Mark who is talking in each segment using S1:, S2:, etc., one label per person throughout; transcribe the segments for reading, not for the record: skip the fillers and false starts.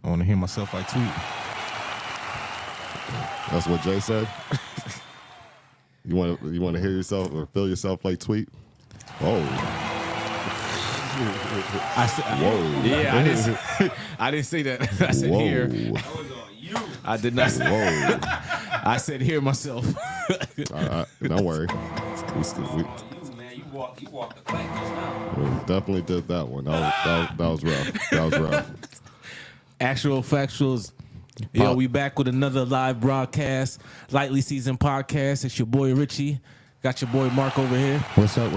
S1: I want to hear myself like Tweet.
S2: That's what Jay said. You want to hear yourself or feel yourself like Tweet? Whoa. Whoa.
S1: Yeah, I didn't say that. I said
S2: Whoa.
S1: here.
S3: That was on you.
S1: I did not say.
S2: Whoa.
S1: I said hear myself.
S2: Don't worry. We
S3: You, man. You walked the plank just now.
S2: definitely did that one. That was rough. That was rough.
S1: Actual factuals. Yo,
S2: Pop.
S1: we back with another live broadcast, lightly seasoned podcast. It's your boy Richie. Got your boy Marc over here,
S4: What's up,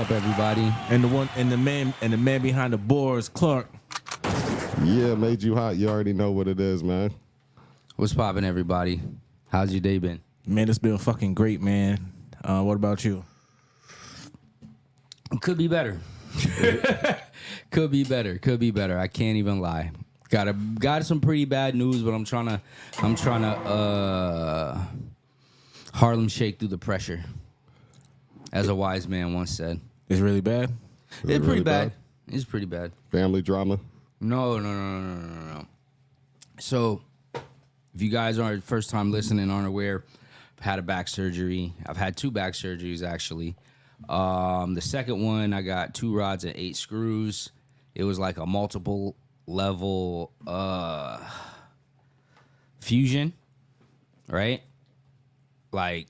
S4: everybody?
S1: and the man behind the boards, Clark.
S2: Yeah, made you hot. You already know what it is, man.
S4: What's poppin', everybody? How's your day been?
S1: Man, it's been fucking great, man. What about you?
S4: Could be better. Could be better. I can't even lie. Got some pretty bad news, but I'm trying to Harlem shake through the pressure, as a wise man once said.
S1: It's really bad.
S4: It's pretty
S2: really
S4: bad.
S2: bad?
S4: It's pretty bad.
S2: Family drama.
S4: No. So, if you guys aren't first time listening, aren't aware, I've had a back surgery. I've had 2 back surgeries actually. The second one, I got 2 rods and 8 screws. It was like a multiple level fusion, right? Like,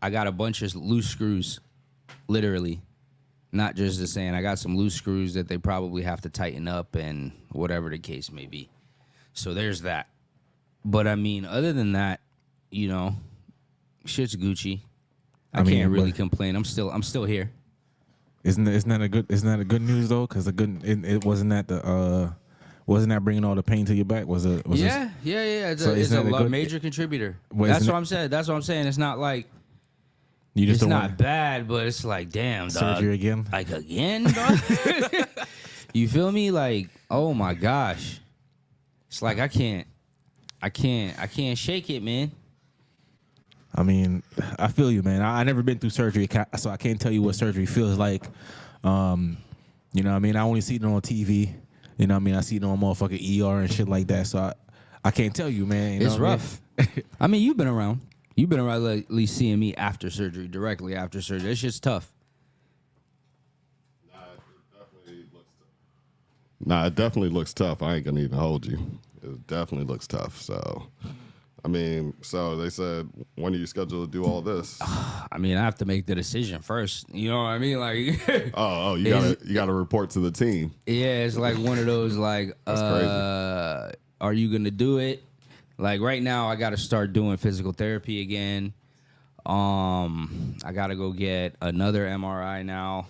S4: I got a bunch of loose screws, literally. Not just the saying. I got some loose screws that they probably have to tighten up and whatever the case may be. So there's that. But I mean, other than that, you know, shit's Gucci. I
S1: mean,
S4: can't really
S1: but-
S4: complain. I'm still here.
S1: Isn't that a good news though? Because it wasn't that bringing all the pain to your back? Was it?
S4: Yeah.
S1: So
S4: It's
S1: isn't
S4: a
S1: that a good-
S4: major contributor.
S1: Well,
S4: That's
S1: isn't
S4: what
S1: it-
S4: I'm saying. That's what I'm saying. It's not like
S1: You just
S4: it's
S1: don't
S4: not
S1: want
S4: bad, but it's like, damn, dog.
S1: surgery again.
S4: Like again, dog? You feel me? Like, oh my gosh. It's like I can't shake it, man.
S1: I mean, I feel you, man. I never been through surgery, so I can't tell you what surgery feels like. You know what I mean? I only see it on TV. You know what I mean? I see it on motherfucking ER and shit like that. So I can't tell you, man. You know
S4: It's
S1: what I mean?
S4: rough. I mean, you've been around. You've been around at least seeing me after surgery, directly after surgery. It's just tough.
S2: It definitely looks tough. I ain't gonna even hold you. It definitely looks tough. So, I mean, so they said, when are you scheduled to do all this?
S4: I mean, I have to make the decision first. You know what I mean? Like,
S2: You gotta report to the team.
S4: yeah, it's like one of those like,
S2: That's crazy.
S4: are you gonna do it? Like right now, I got to start doing physical therapy again. I got to go get another MRI now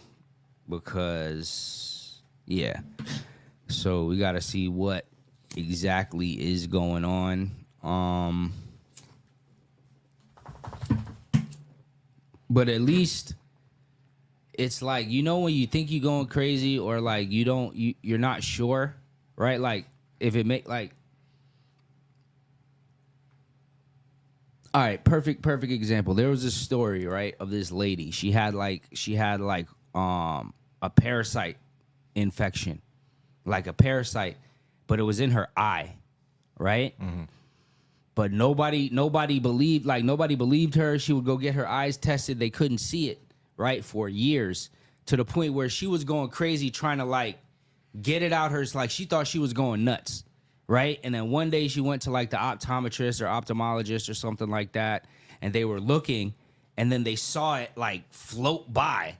S4: because, yeah. So we got to see what exactly is going on. But at least it's like, you know, when you think you're going crazy or like you're not sure, right? Like if it make like, all right, perfect example. There was this story, right, of this lady. She had a parasite infection, like a parasite, but it was in her eye, right? Mm-hmm. But nobody believed her. She would go get her eyes tested. They couldn't see it, right, for years, to the point where she was going crazy trying to like get it out her. Like she thought she was going nuts. Right? And then one day she went to like the optometrist or ophthalmologist or something like that. And they were looking and then they saw it like float by.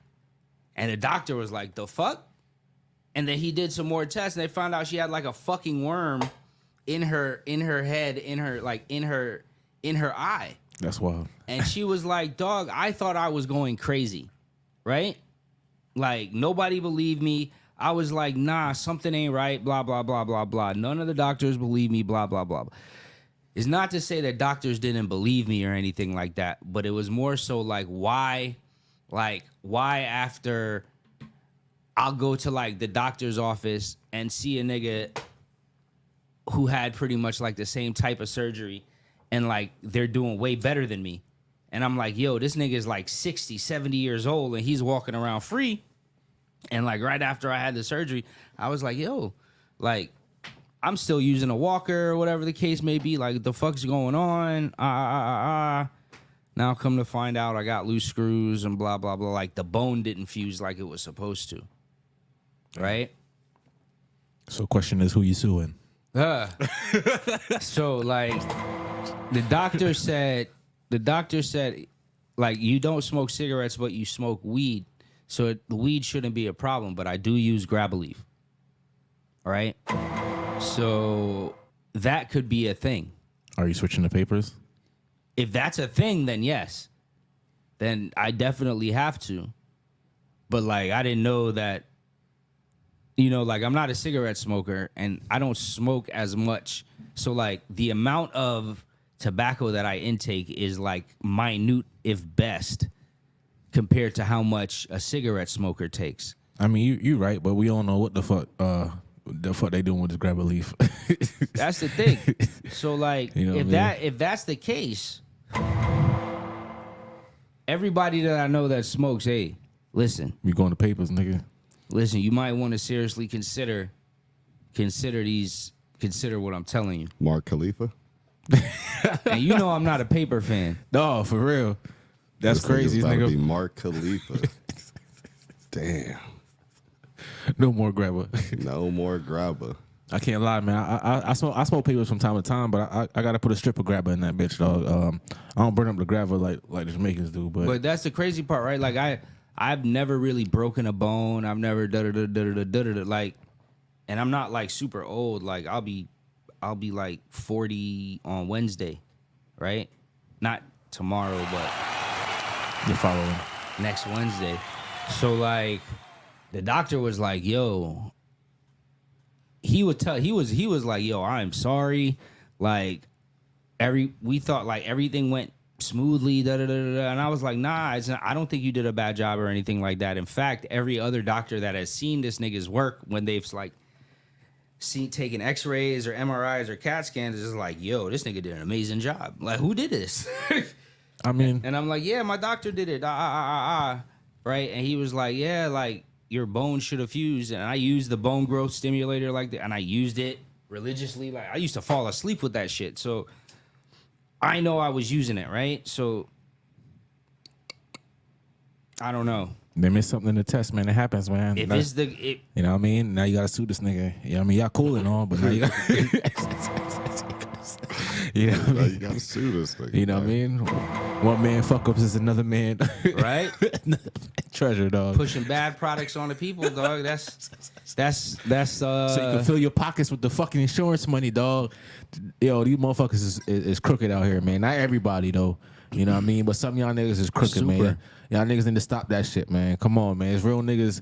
S4: And the doctor was like, the fuck? And then he did some more tests and they found out she had like a fucking worm in her head, in her eye.
S1: That's wild.
S4: And she was like, dog, I thought I was going crazy. Right? Like nobody believed me. I was like, nah, something ain't right, blah, blah, blah, blah, blah. None of the doctors believe me, blah, blah, blah. It's not to say that doctors didn't believe me or anything like that, but it was more so like, why after I'll go to like the doctor's office and see a nigga who had pretty much like the same type of surgery and like they're doing way better than me. And I'm like, yo, this nigga is like 60, 70 years old and he's walking around free. And like right after I had the surgery, I was like, yo, like I'm still using a walker or whatever the case may be. Like, the fuck's going on? Now come to find out I got loose screws and blah, blah, blah. Like, the bone didn't fuse like it was supposed to. Right?
S1: So question is, who you suing?
S4: So, like, the doctor said, like, you don't smoke cigarettes, but you smoke weed. So the weed shouldn't be a problem, but I do use grab-a-leaf. All right? So that could be a thing.
S1: Are you switching the papers?
S4: If that's a thing, then yes. Then I definitely have to. But, like, I didn't know that, you know, like, I'm not a cigarette smoker, and I don't smoke as much. So, like, the amount of tobacco that I intake is, like, minute, if best, compared to how much a cigarette smoker takes.
S1: I mean, you right, but we don't know what the fuck they doing with this grab a leaf.
S4: That's the thing. So, like,
S1: You know
S4: if that's the case, everybody that I know that smokes, hey, listen,
S1: You going to papers, nigga?
S4: listen, you might want to seriously consider what I'm telling you.
S2: Mark Khalifa.
S4: And you know I'm not a paper fan.
S1: No, for real. That's
S2: This
S1: crazy,
S2: nigga's about to
S1: nigga.
S2: be Mark Khalifa. Damn.
S1: No more grabber.
S2: No more grabber.
S1: I can't lie, man. I smoke papers from time to time, but I gotta put a stripper grabber in that bitch, dog. I don't burn up the grabber like the Jamaicans do,
S4: But that's the crazy part, right? Like, I've never really broken a bone. I've never like, and I'm not like super old. Like, I'll be like 40 on Wednesday, right? Not tomorrow, but
S1: you're following.
S4: next Wednesday. So, like, the doctor was like, yo, he was like, yo, I'm sorry. Like, we thought like everything went smoothly, and I was like, nah, it's not, I don't think you did a bad job or anything like that. In fact, every other doctor that has seen this nigga's work, when they've like taken x-rays or MRIs or CAT scans, is just like, yo, this nigga did an amazing job. Like, who did this?
S1: I mean,
S4: And I'm like, yeah, my doctor did it. Right? And he was like, yeah, like, your bone should have fused. And I used the bone growth stimulator like that, and I used it religiously. Like, I used to fall asleep with that shit. So I know I was using it, right? So I don't know.
S1: they missed something in the test, man. It happens, man.
S4: If
S1: That's-
S4: it's the
S1: you know what I mean? Now you gotta sue this nigga. You know what I mean? Y'all cool and all, but now you got you know what I
S2: Now
S1: mean?
S2: you gotta sue this thing.
S1: You know what I mean? One man fuck ups is another man
S4: right,
S1: treasure, dog.
S4: pushing bad products on the people, dog. That's
S1: So you can fill your pockets with the fucking insurance money, dog. Yo, these motherfuckers is crooked out here, man. Not everybody though. You know what I mean? But some of y'all niggas is crooked,
S4: Super.
S1: man. Y'all niggas need to stop that shit, man. Come on, man. It's real niggas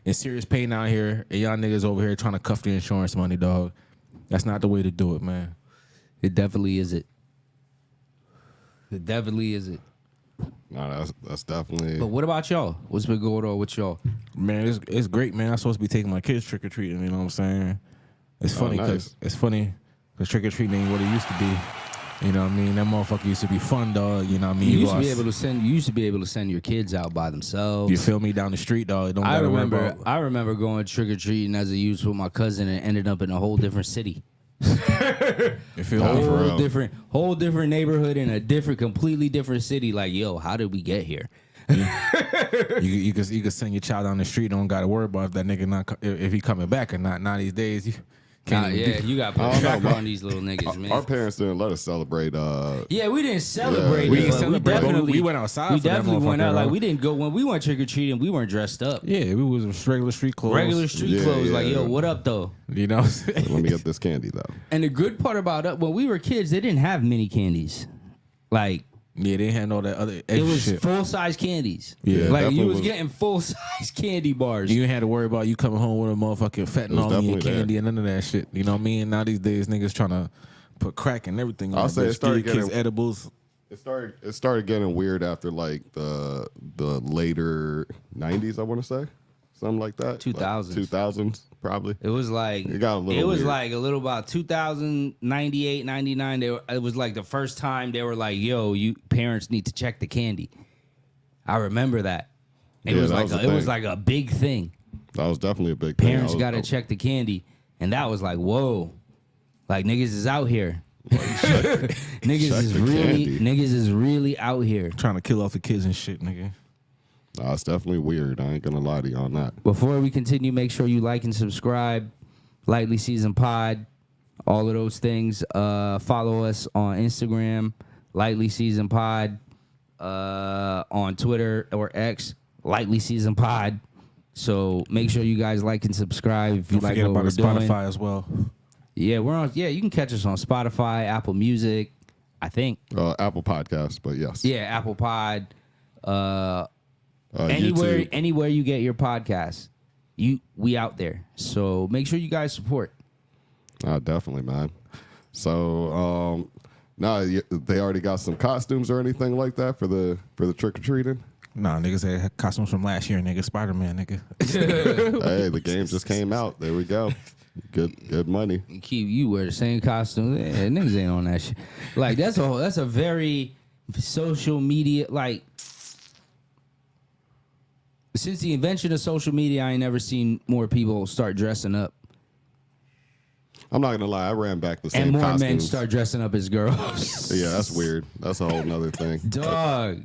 S1: in serious pain out here, and y'all niggas over here trying to cuff the insurance money, dog. That's not the way to do it, man.
S4: It definitely is it. It definitely is it.
S2: No, that's definitely.
S4: But what about y'all? What's been going on with y'all?
S1: Man, it's great, man. I'm supposed to be taking my kids trick or treating. You know what I'm saying? It's funny because trick or treating ain't what it used to be. You know what I mean? That motherfucker used to be fun, dog. You know what I mean?
S4: You used to be able to send your kids out by themselves.
S1: You feel me? Down the street, dog. Don't
S4: I
S1: gotta worry about.
S4: remember going trick or treating as a youth with my cousin and ended up in a whole different city.
S1: You feel me?
S2: For real.
S4: Whole different neighborhood in a completely different city. Like, yo, how did we get here?
S1: You can send your child down the street. Don't gotta worry about if that nigga if he coming back or not. Now these days, you can't. even do-
S4: You got to put a tracker on these little niggas, man.
S2: Our parents didn't let us celebrate.
S4: Yeah, we didn't celebrate.
S2: We
S4: it,
S2: didn't
S4: but
S1: celebrate, but
S4: definitely
S1: we went outside
S4: We
S1: for that
S4: definitely went
S1: motherfucker,
S4: out. Like,
S1: though.
S4: we didn't go when we went trick or treating. We weren't dressed up.
S1: Yeah, we was regular street clothes.
S4: Regular street
S2: Yeah,
S4: clothes. Like,
S2: yeah.
S4: yo, what up though?
S1: You know what I'm saying?
S2: Let me get this candy though.
S4: And the good part about it, when we were kids, they didn't have mini candies. Like,
S1: Yeah, they had all that other
S4: it
S1: extra
S4: was
S1: shit.
S4: full size candies.
S1: Yeah,
S4: like,
S2: definitely
S4: you was
S2: was.
S4: getting full size candy bars.
S1: You ain't had to worry about you coming home with a motherfucking fentanyl in your
S2: definitely
S1: candy
S2: there.
S1: and none of that shit. You know what I mean? Now these days, niggas trying to put crack and everything.
S2: I'll say it started
S1: kids
S2: getting-
S1: edibles.
S2: It started getting weird after like the later 90s, I want to say. Something like that.
S4: 2000s.
S2: 2000s, probably.
S4: It was like
S2: It got a little
S4: It was
S2: weird.
S4: like a little about 2000, 98, 99. It was like the first time they were like, "Yo, you parents need to check the candy." I remember that. It
S2: Yeah,
S4: was
S2: that
S4: like
S2: was a
S4: it was
S2: thing.
S4: like a big thing.
S2: That was definitely a big thing.
S4: Parents
S2: I was-
S4: got to check the candy, and that was like, whoa. Like niggas is out here. Niggas
S2: Check
S4: is
S2: the
S4: really
S2: candy.
S4: niggas is really out here.
S1: Trying to kill off the kids and shit, nigga.
S2: Nah, it's definitely weird. I ain't gonna lie to you on that.
S4: Before we continue, make sure you like and subscribe. Lightly Seasoned Pod, all of those things. Follow us on Instagram, Lightly Seasoned Pod. On Twitter or X, Lightly Seasoned Pod. So make sure you guys like and subscribe if you
S1: Don't
S4: like
S1: forget
S4: what
S1: about
S4: we're
S1: the
S4: doing.
S1: Spotify as well.
S4: Yeah, we're on. Yeah, you can catch us on Spotify, Apple Music, I think.
S2: Apple Podcast, but yes.
S4: Yeah, Apple Pod.
S2: YouTube.
S4: Anywhere you get your podcasts, we out there. So make sure you guys support.
S2: Definitely, man. So, they already got some costumes or anything like that for the trick or treating.
S1: Nah, niggas had costumes from last year, nigga. Spider-Man, nigga.
S2: Hey, the game just came out. There we go. Good money.
S4: Keep you wear the same costume. Yeah, niggas ain't on that shit. Like that's a very social media like. Since the invention of social media, I ain't never seen more people start dressing up.
S2: I'm not gonna lie, I ran back the same
S4: And more
S2: costumes.
S4: men start dressing up as girls.
S2: Yeah, that's weird. That's a whole nother thing.
S4: Dog.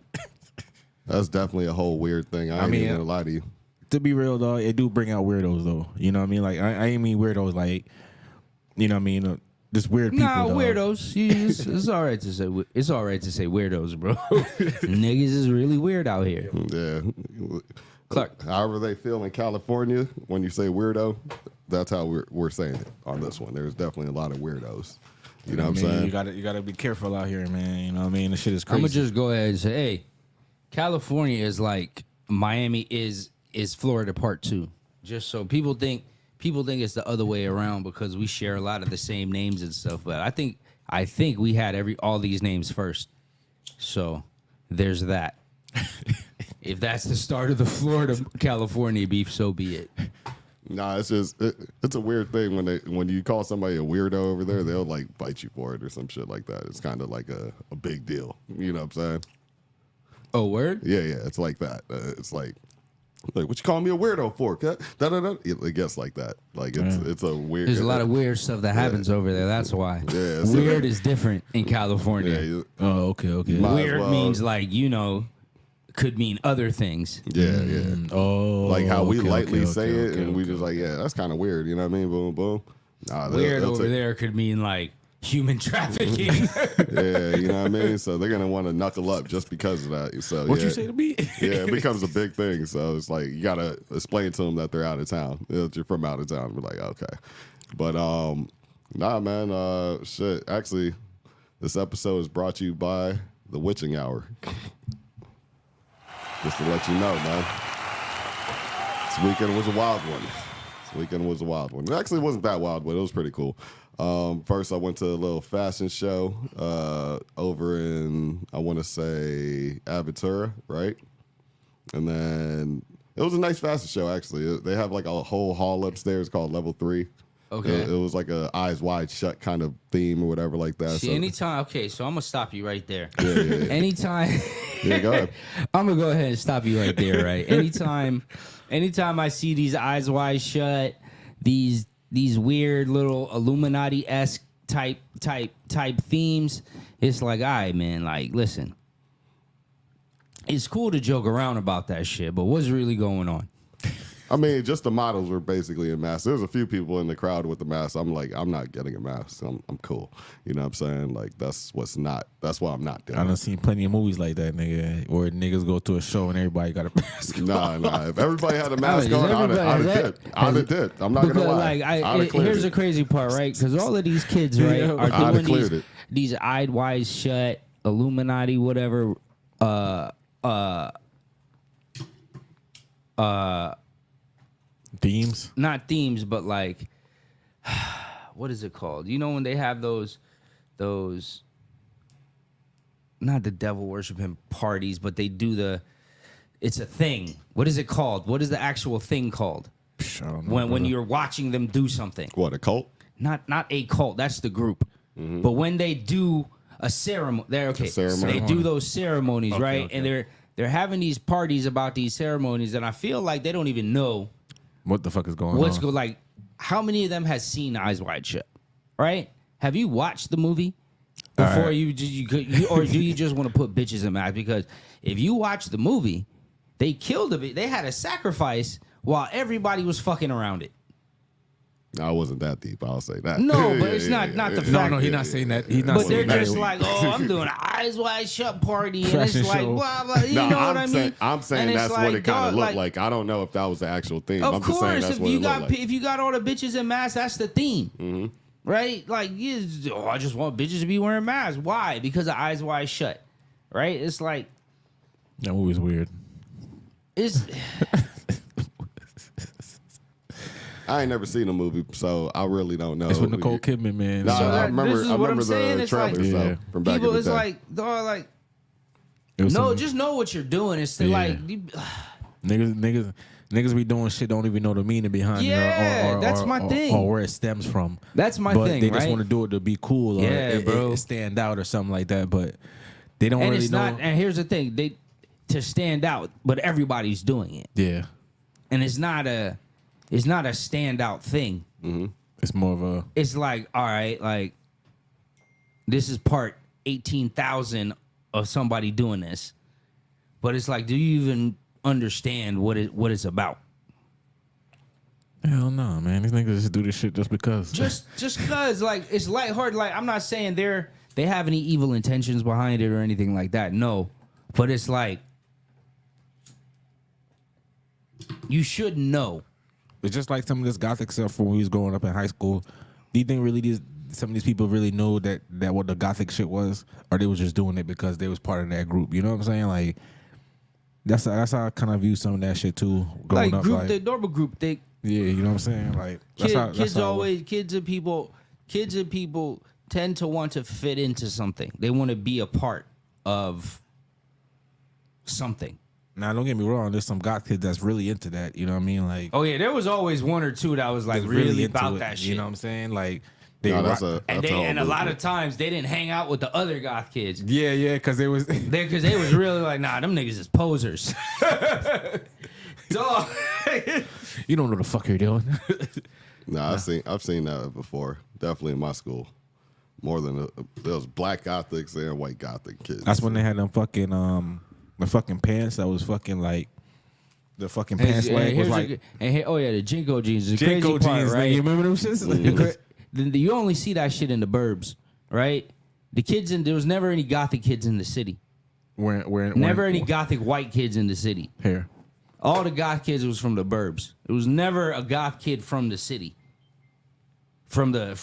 S2: That's definitely a whole weird thing. I ain't
S1: mean,
S2: even gonna lie to you.
S1: To be real, though, it do bring out weirdos, though. You know what I mean? Like, I ain't mean weirdos, like, you know what I mean? Just weird people,
S4: Nah,
S1: dog.
S4: weirdos. It's all right to say. It's all right to say weirdos, bro. Niggas is really weird out here.
S2: Yeah.
S4: Clark.
S2: However they feel in California, when you say weirdo, that's how we're saying it on this one. There's definitely a lot of weirdos. You know what I'm saying?
S1: You gotta be careful out here, man. You know what I mean? This shit is
S4: I'm
S1: crazy.
S4: gonna just go ahead and say, hey, California is like Miami is Florida Part 2. Just so people think it's the other way around because we share a lot of the same names and stuff. But I think we had all these names first. So there's that. If that's the start of the Florida California beef, so be it.
S2: Nah, it's just it's a weird thing when you call somebody a weirdo over there, they'll like bite you for it or some shit like that. It's kind of like a big deal. You know what I'm saying?
S4: Oh, word?
S2: Yeah, it's like that. It's like what you call me a weirdo for? It gets like that. Like it's a weird.
S4: There's a lot of weird stuff that happens over there. That's why.
S2: Yeah, so-
S4: Weird is different in California.
S2: Yeah, you-
S1: Oh, okay.
S2: Might as
S4: Weird
S2: well.
S4: means like, could mean other things.
S2: yeah.
S1: Oh.
S2: Like how we
S1: okay,
S2: lightly
S1: okay,
S2: say
S1: okay,
S2: it,
S1: okay,
S2: and we
S1: okay.
S2: just like, yeah, that's kind of weird. You know what I mean? Boom, boom. Nah,
S4: Weird
S2: they'll
S4: over
S2: take-
S4: there could mean like human trafficking.
S2: Yeah, you know what I mean? So they're gonna want to knuckle up just because of that. So
S1: What
S2: yeah.
S1: you say to me?
S2: Yeah, it becomes a big thing. So it's like you gotta explain to them that they're out of town. That you're from out of town. We're like, okay, but nah, man. Shit. Actually, this episode is brought to you by the Witching Hour. Just to let you know, man. This weekend was a wild one. It actually wasn't that wild, but it was pretty cool. First, I went to a little fashion show over in, I want to say, Aventura, right? And then it was a nice fashion show, actually. They have like a whole hall upstairs called Level 3.
S4: Okay.
S2: It was like a eyes wide shut kind of theme or whatever like that.
S4: See, anytime. Okay, so I'm gonna stop you right there.
S2: Yeah.
S4: Anytime.
S2: Yeah, go ahead.
S4: I'm gonna go ahead and stop you right there. Right. Anytime I see these eyes wide shut, these weird little Illuminati-esque type themes, it's like, all right, man. Like, listen, it's cool to joke around about that shit, but what's really going on?
S2: I mean, just the models were basically in masks. There's a few people in the crowd with the mask. I'm like, I'm not getting a mask. I'm cool. You know what I'm saying? Like, that's why I'm not doing
S1: I
S2: it.
S1: done seen plenty of movies like that, nigga, where niggas go to a show and everybody got a mask.
S2: Nah. If everybody had a mask
S4: Does
S2: on, I'd
S4: everybody-
S2: have did. I'd have did. I'm not
S4: Because
S2: gonna lie.
S4: like
S2: I'd have cleared
S4: here's
S2: it.
S4: the crazy part, right? Because all of these kids, right,
S1: Yeah.
S4: are
S2: I'd have
S4: doing
S2: cleared it.
S4: these eyed wide shut Illuminati whatever
S1: Themes.
S4: not themes, but like what is it called? You know when they have those not the devil worshiping parties, but they do it's a thing. What is it called? What is the actual thing called?
S1: Psh, I don't know,
S4: When
S1: brother.
S4: you're watching them do something.
S2: What, a cult?
S4: Not a cult, that's the group. But when they do a ceremony,
S2: ceremony.
S4: they do those ceremonies,
S1: Okay,
S4: right?
S1: okay.
S4: And they're having these parties about these ceremonies, and I feel like they don't even know
S1: What the fuck is going
S4: what's
S1: on?
S4: like. How many of them has seen Eyes Wide Shut, right? Have you watched the movie before or do you just want to put bitches in math? Because if you watch the movie, they killed a bit. They had a sacrifice while everybody was fucking around it.
S2: I wasn't that deep. I'll say that.
S4: No, but it's not the fact.
S1: No, he's not saying that. He's not
S4: But they're
S1: saying that.
S4: just like, oh, I'm doing an eyes wide shut party, and
S1: Fashion
S4: it's like,
S1: show.
S4: blah blah. You know what I mean?
S2: I'm saying
S4: And it's
S2: that's what it kind
S4: dog,
S2: of looked like. I don't know if that was the actual theme.
S4: Of
S2: I'm just saying
S4: course,
S2: that's
S4: if
S2: what
S4: you
S2: it
S4: got
S2: looked like.
S4: if you got all the bitches in masks, that's the theme, right? Like, I just want bitches to be wearing masks. Why? Because the eyes wide shut, right? It's like
S1: That movie's weird.
S4: it's.
S2: I ain't never seen a movie, so I really don't know.
S1: It's with Nicole Kidman, man.
S2: Nah,
S4: So
S2: I
S4: that-
S2: remember.
S4: this is
S2: I
S4: what I'm
S2: remember
S4: saying.
S2: the
S4: It's like-
S2: trailers
S1: Yeah.
S2: from back
S4: People,
S2: in the
S4: it's
S2: day.
S4: like, dog, like,
S1: It was
S4: no,
S1: some-
S4: just know what you're doing. It's
S1: Yeah.
S4: like,
S1: Niggas be doing shit, don't even know the meaning behind
S4: Yeah,
S1: it. Or,
S4: that's my thing.
S1: Or where it stems from.
S4: That's my
S1: but
S4: thing,
S1: they just
S4: right?
S1: want to do it to be cool or
S4: Yeah, bro.
S1: it stand out or something like that. But they don't
S4: and
S1: really
S4: it's
S1: know.
S4: not. And here's the thing: to stand out, but everybody's doing it,
S1: Yeah.
S4: and it's not a standout thing.
S1: It's more of a.
S4: It's like, all right, like this is part 18,000 of somebody doing this, but it's like, do you even understand what it's about?
S1: Hell no, man. These niggas just do this shit just because.
S4: Just cause like it's lighthearted. Like, I'm not saying they have any evil intentions behind it or anything like that. No, but it's like you should know.
S1: It's just like some of this gothic stuff from when we was growing up in high school. Do you think really some of these people really know that what the gothic shit was, or they was just doing it because they was part of that group? You know what I'm saying? Like that's how I kind of view some of that shit too. Growing
S4: Like
S1: up,
S4: group,
S1: like,
S4: the normal group think.
S1: yeah, you know what I'm saying? Like
S4: Kids and people tend to want to fit into something. They want to be a part of something.
S1: Now, don't get me wrong. There's some goth kids that's really into that. You know what I mean? Like,
S4: Oh yeah, there was always one or two that was like
S1: that's
S4: really
S1: into
S4: about
S1: it,
S4: that shit.
S1: You know what I'm saying? Like, they
S2: No,
S1: rock-
S4: And a lot of times they didn't hang out with the other goth kids.
S1: yeah, because they was.
S4: Because they was really like, nah, them niggas is posers. Dog.
S1: You don't know the fuck you're doing.
S2: Nah, I've seen that before. Definitely in my school. More than there was black gothics and white gothic kids.
S1: That's when they had them fucking the fucking pants that was fucking like the fucking pants leg was like
S4: the Jinko jeans. The
S1: Jinko
S4: crazy part,
S1: jeans.
S4: right?
S1: You remember them shits?
S4: You only see that shit in the burbs, right? There was never any gothic kids in the city. Never any gothic white kids in the city.
S1: Here.
S4: All the goth kids was from the burbs. It was never a goth kid from the city. From the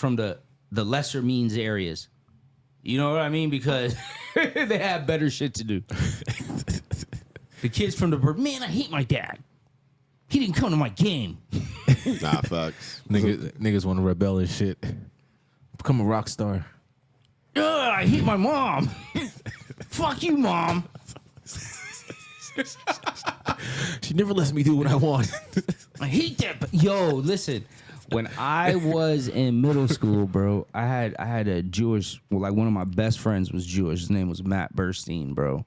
S4: lesser means areas. You know what I mean? Because they have better shit to do. The kids from the burbs, man, I hate my dad. He didn't come to my game.
S2: Nah, facts.
S1: Niggas want to rebel and shit. Become a rock star.
S4: Ugh, I hate my mom. Fuck you, mom.
S1: She never lets me do what I want.
S4: I hate that. Yo, listen. When I was in middle school, bro, I had a Jewish. Well, like one of my best friends was Jewish. His name was Matt Burstein, bro.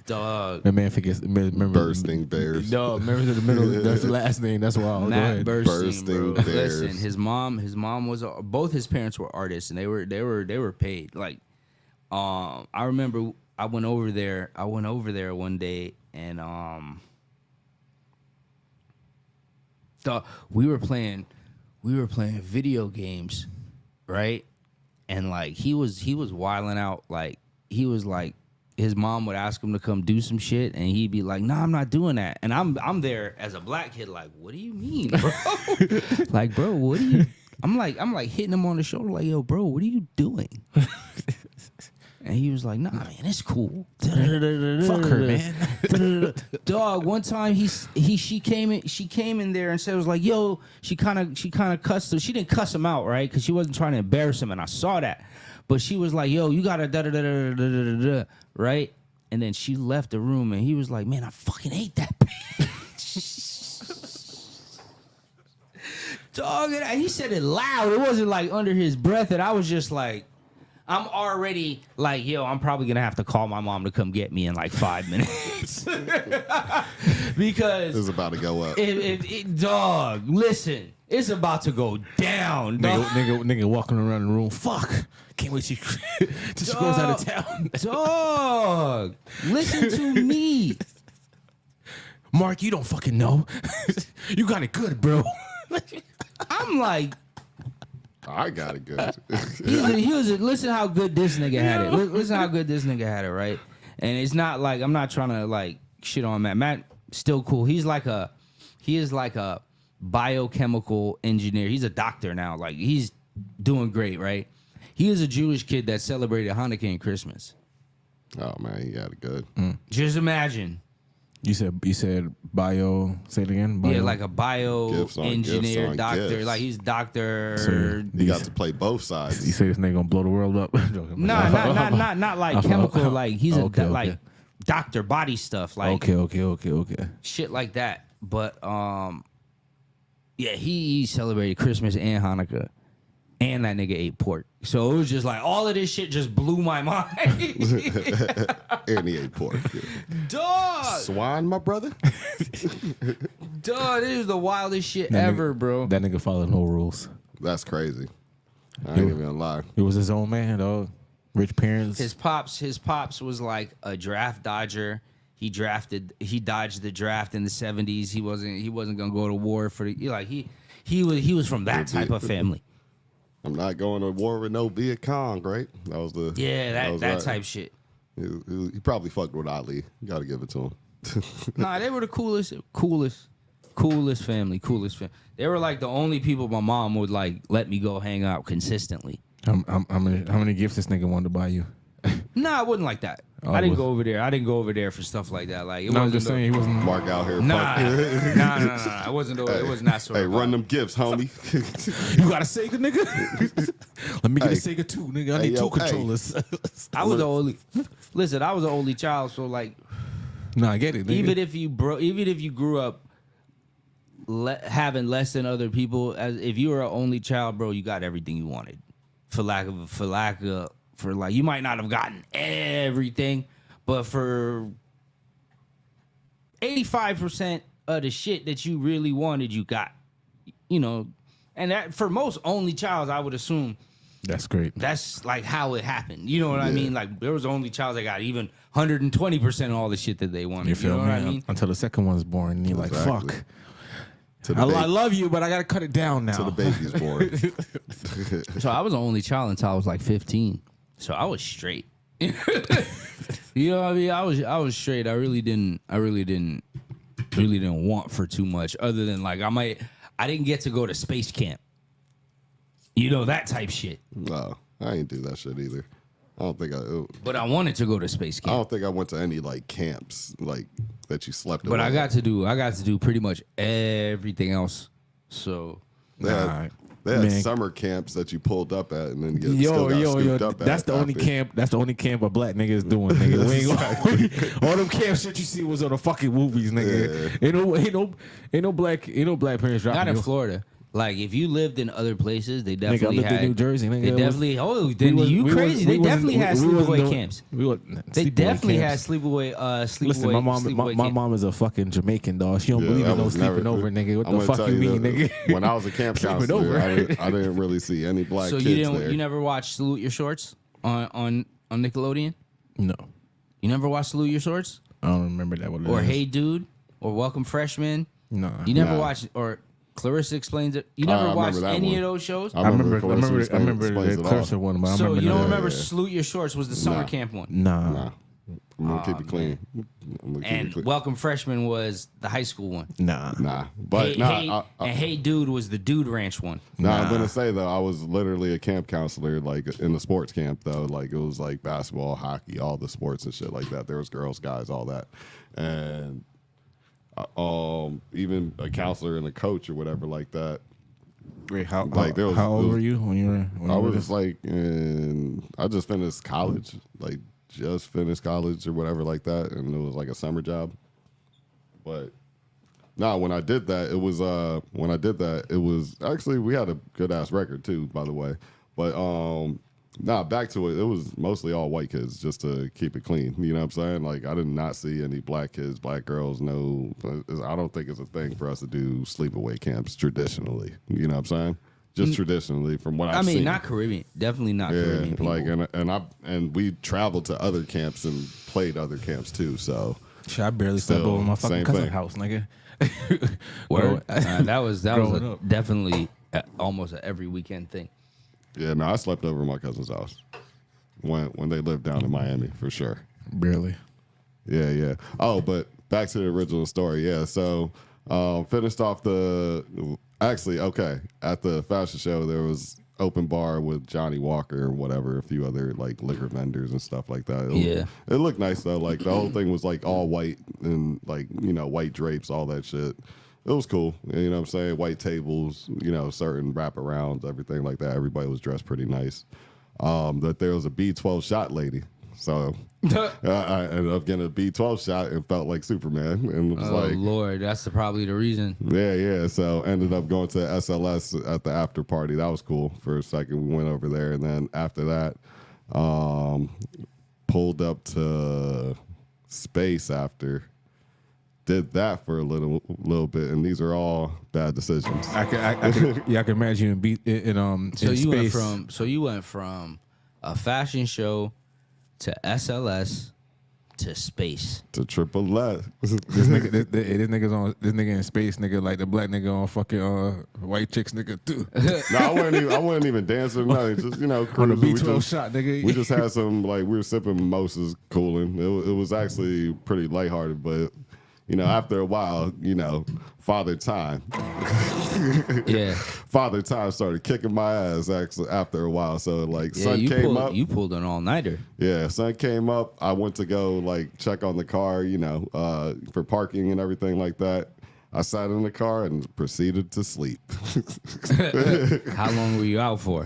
S4: Dog.
S1: That man forgets. Remember
S2: Bursting bears.
S1: No, remember the middle. That's the last name. That's why.
S4: Matt Burstein, bro.
S2: Bursting bears.
S4: Listen, his mom was both his parents were artists, and they were paid. Like, I remember I went over there one day, and we were playing video games, right? And like he was wilding out. Like he was like, his mom would ask him to come do some shit, and he'd be like, "Nah, I'm not doing that." And I'm there as a black kid, like, "What do you mean, bro?" Like, bro, what do you? I'm like hitting him on the shoulder, like, "Yo, bro, what are you doing?" And he was like, "Nah, man, it's cool."
S1: Fuck her, man.
S4: Dog. One time she came in there and said, "Was like, yo," she kind of cussed him. She didn't cuss him out, right? Because she wasn't trying to embarrass him, and I saw that. But she was like, "Yo, you gotta da da da da da da da," right? And then she left the room, and he was like, "Man, I fucking hate that bitch." Dog, and he said it loud. It wasn't like under his breath, and I was just like, I'm already like, yo, I'm probably gonna have to call my mom to come get me in like 5 minutes. Because
S2: It's about to go up.
S4: dog, listen, It's about to go down, dog.
S1: Nigga walking around the room. Fuck. Can't wait till she goes out of town.
S4: Dog, listen to me.
S1: Marc, you don't fucking know. You got it good, bro.
S4: I'm like,
S2: I got it good.
S4: listen how good this nigga had it. Listen how good this nigga had it, right? And it's not like I'm not trying to like shit on Matt. Matt still cool. He is like a biochemical engineer. He's a doctor now. Like he's doing great, right? He is a Jewish kid that celebrated Hanukkah and Christmas.
S2: Oh man, he got it good.
S4: Just imagine.
S1: You said bio. Say it again. Bio.
S4: Yeah, like a bio
S2: Gifts on
S4: engineer,
S2: gifts on
S4: doctor.
S2: gifts.
S4: Like he's doctor.
S2: He got to play both sides.
S1: You say this nigga gonna blow the world up?
S4: Not like chemical. Like he's
S1: Okay, okay.
S4: like doctor body stuff. Like
S1: Okay.
S4: shit like that. But yeah, he celebrated Christmas and Hanukkah, and that nigga ate pork. So it was just like all of this shit just blew my mind.
S2: And he ate pork.
S4: Dog,
S2: Swine, my brother.
S4: dog, this is the wildest shit
S1: That
S4: ever,
S1: nigga,
S4: bro.
S1: That nigga followed no rules.
S2: That's crazy. I ain't even gonna lie.
S1: He was his own man, dog. Rich parents.
S4: His pops was like a draft dodger. He dodged the draft in the 70s. He wasn't gonna go to war for the he was from that type of family.
S2: I'm not going to war with no Viet Cong, right? That was the
S4: that
S2: right.
S4: type shit.
S2: He probably fucked with Ali. You got to give it to him.
S4: Nah, they were the coolest family. They were like the only people my mom would like let me go hang out consistently.
S1: How many gifts this nigga wanted to buy you?
S4: Nah, it wasn't like that.
S1: Oh,
S4: I didn't go over there. I didn't go over there for stuff like that. Like it
S1: No, I'm
S4: wasn't.
S1: just saying he wasn't.
S2: Mark out here.
S4: Nah,
S2: fucking-
S4: nah. It wasn't. It wasn't that sort
S2: Hey,
S4: of.
S2: run them gifts, homie.
S1: You got a Sega, nigga? Let me get a Sega too, nigga. I need
S2: yo,
S1: two controllers.
S4: I was the only. Listen, I was the only child, so like,
S1: Nah, I get it. Nigga.
S4: even if you grew up having less than other people, if you were an only child, bro, you got everything you wanted. For you might not have gotten everything, but for 85% of the shit that you really wanted, you got. You know, and that for most only childs, I would assume.
S1: That's great.
S4: That's like how it happened. You know what I mean? Like there was only child that got even 120% of all the shit that they wanted.
S1: You feel
S4: know
S1: me?
S4: what I mean?
S1: Until the second one's born, and you're like,
S2: Exactly.
S1: fuck.
S2: To the
S1: I love you, but I gotta cut it down now.
S2: till the baby's born.
S4: So I was the only child until I was like 15. So I was straight. You know what I mean? I was straight. I really didn't want for too much other than like I didn't get to go to space camp. You know, that type shit.
S2: No, I ain't do that shit either. I don't think
S4: But I wanted to go to space
S2: I
S4: camp.
S2: don't think I went to any like camps like that you slept.
S4: But
S2: away.
S4: I got to do pretty much everything else. So
S2: They had,
S1: Nah,
S2: they had
S1: man.
S2: summer camps that you pulled up at, and then you still got scooped up
S1: That's
S2: at
S1: the only
S2: after.
S1: camp. That's the only camp a black nigga is doing, nigga. We ain't all them camp shit you see was on the fucking movies, nigga. Ain't no black parents dropping
S4: not in
S1: you.
S4: Florida. Like if you lived in other places, they
S1: Nigga, I
S4: definitely
S1: lived
S4: had.
S1: in New Jersey, nigga.
S4: They
S1: It was-
S4: definitely. Oh,
S1: We
S4: then
S1: wasn't-
S4: you
S1: we
S4: crazy?
S1: wasn't-
S4: They
S1: we
S4: definitely
S1: wasn't-
S4: had
S1: we wasn't
S4: sleepaway
S1: doing-
S4: camps.
S1: They
S4: They definitely had
S1: camps.
S4: sleepaway.
S1: Listen, my mom is a fucking Jamaican dog. She don't believe
S2: I
S1: in no
S2: was
S1: sleeping
S2: never-
S1: over, nigga. What
S2: I'm
S1: the
S2: gonna
S1: fuck
S2: tell
S1: you mean,
S2: that
S1: nigga?
S2: When I was a camp
S1: Sleeping
S2: counselor,
S1: over.
S2: I didn't really see any black
S4: So
S2: kids there.
S4: you never watched Salute Your Shorts on Nickelodeon?
S1: No,
S4: You never watched Salute Your Shorts
S1: I don't remember that. What it
S4: or
S1: is.
S4: Hey Dude or Welcome Freshman?
S1: No,
S4: You never
S2: Nah.
S4: watched or Clarissa Explains It. You
S2: I
S4: never
S2: remember
S4: watched
S2: that
S4: any
S2: one.
S4: of those shows.
S1: I remember
S2: Clarissa explains
S1: the
S2: it all.
S1: Clarissa one, but I
S4: So
S1: remember
S4: you don't
S1: that.
S4: remember
S2: Yeah.
S4: Salute Your Shorts was the summer
S2: Nah.
S4: camp one,
S1: Nah.
S2: Nah, I'm gonna keep it clean. I'm gonna keep
S4: and
S2: it clean.
S4: Welcome Freshman was the high school one.
S1: Nah.
S2: But
S4: And Hey Dude was the Dude Ranch one.
S2: I'm gonna say though, I was literally a camp counselor, like in the sports camp though. Like it was like basketball, hockey, all the sports and shit like that. There was girls, guys, all that, and even a counselor and a coach or whatever like that.
S1: Wait, how
S2: Like, there was-
S1: how old
S2: there was-
S1: were you when you were? When
S2: I
S1: you were
S2: was
S1: this?
S2: like, I just finished college, like just finished college or whatever like that, and it was like a summer job. But when I did that, it was actually we had a good ass record too, by the way. But Nah, back to it. It was mostly all white kids just to keep it clean. You know what I'm saying? Like, I did not see any black kids, black girls. No, I don't think it's a thing for us to do sleepaway camps traditionally. You know what I'm saying? Just traditionally, from what I've seen.
S4: Not Caribbean. Definitely not Caribbean people.
S2: Like, and we traveled to other camps and played other camps too. So
S1: Shit, I barely slept over my fucking cousin's house, nigga.
S4: Word. That was
S1: Growing
S4: definitely almost an every weekend thing.
S2: yeah, no, I slept over at my cousin's house when they lived down in Miami for sure.
S1: Barely.
S2: Yeah. Oh, but back to the original story. Yeah, so finished off at the fashion show there was open bar with Johnny Walker and whatever, a few other like liquor vendors and stuff like that. It looked nice though. Like the whole thing was like all white and like, you know, white drapes, all that shit. It was cool. You know what I'm saying? White tables, you know, certain wraparounds, everything like that. Everybody was dressed pretty nice. That there was a B12 shot lady. So I ended up getting a B12 shot and felt like Superman. And it was like,
S4: Lord, that's probably the reason.
S2: Yeah. So ended up going to SLS at the after party. That was cool for a second. We went over there. And then after that, pulled up to Space after. Did that for a little bit. And these are all bad decisions.
S1: I can imagine in space.
S4: You went from a fashion show to SLS to Space
S2: to Triple S.
S1: This nigga in space, nigga, like the black nigga on fucking white chicks, nigga too.
S2: No, I wasn't even dancing or nothing. Just, you know,
S1: On the
S2: cruising.
S1: B12 shot, nigga.
S2: We just had some, like, we were sipping mimosas, cooling. It was actually pretty lighthearted, but, you know, after a while, you know, Father Time.
S4: Yeah.
S2: Father Time started kicking my ass actually after a while. So, like, sun came up.
S4: You pulled an all-nighter.
S2: Yeah, sun came up. I went to go, like, check on the car, you know, for parking and everything like that. I sat in the car and proceeded to sleep.
S4: How long were you out for?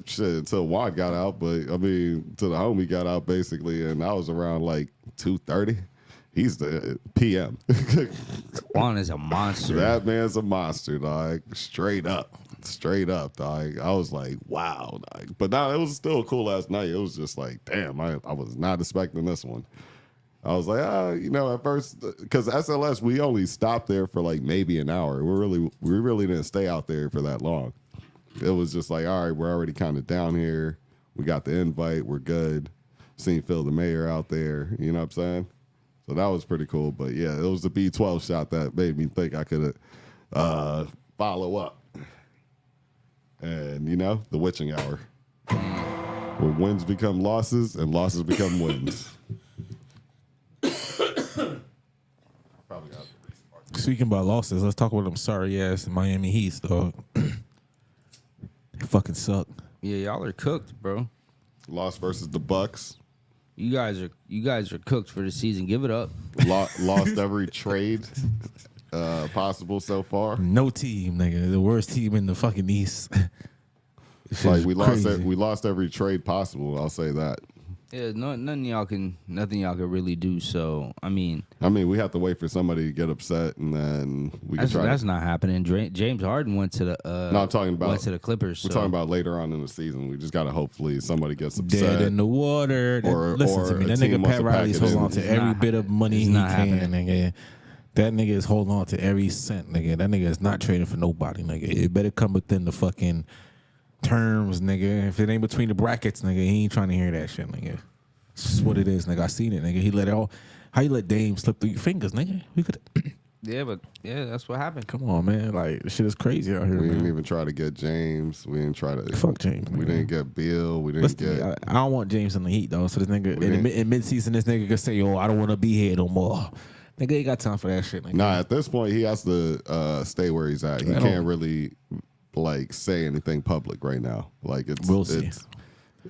S2: Shit, until Juan got out. But, I mean, till the homie got out, basically. And I was around, like, 2:30. He's the PM.
S4: Juan is a monster.
S2: That man's a monster, dog. Straight up, dog. I was like, wow, dog. But nah, it was still a cool ass night. It was just like, damn, I was not expecting this one. I was like, you know, at first, because SLS, we only stopped there for like maybe an hour. We really didn't stay out there for that long. It was just like, all right, we're already kind of down here. We got the invite. We're good. Seen Phil the mayor out there. You know what I'm saying? So that was pretty cool. But yeah, it was the B12 shot that made me think I could follow up. And, you know, the witching hour. Where wins become losses and losses become wins.
S1: Speaking about losses, let's talk about them sorry ass Miami Heat, dog. They fucking suck.
S4: Yeah, y'all are cooked, bro.
S2: Lost versus the Bucks.
S4: You guys are cooked for the season. Give it up.
S2: Lost every trade possible so far.
S1: No team, nigga. The worst team in the fucking East.
S2: Like we lost every trade possible. I'll say that.
S4: Yeah, nothing y'all can really do. So I mean,
S2: we have to wait for somebody to get upset, and then we can try.
S4: That's not happening. James Harden went to the.
S2: No, I'm talking about
S4: went to the Clippers.
S2: We're talking about later on in the season. We just gotta hopefully somebody gets upset.
S1: Dead in the water. Listen to me. That nigga Pat Riley's holding on to every bit of money he can, nigga. That nigga is holding on to every cent, nigga. That nigga is not trading for nobody, nigga. It better come within the fucking terms, nigga. If it ain't between the brackets, nigga, he ain't trying to hear that shit, nigga. It's just what it is, nigga. I seen it, nigga. He let it all. How you let Dame slip through your fingers, nigga? We could.
S4: Yeah, that's what happened.
S1: Come on, man. Like shit is crazy out here.
S2: We didn't
S1: man.
S2: even try to get James. We didn't try to
S1: fuck James.
S2: We didn't get Bill. We didn't
S1: Listen,
S2: get.
S1: I don't want James in the Heat though. So this nigga in mid-season, this nigga could say, "Oh, I don't want to be here no more." Nigga ain't got time for that shit. Nigga.
S2: Nah, at this point, he has to stay where he's at. He can't really like say anything public right now. Like
S1: we'll see.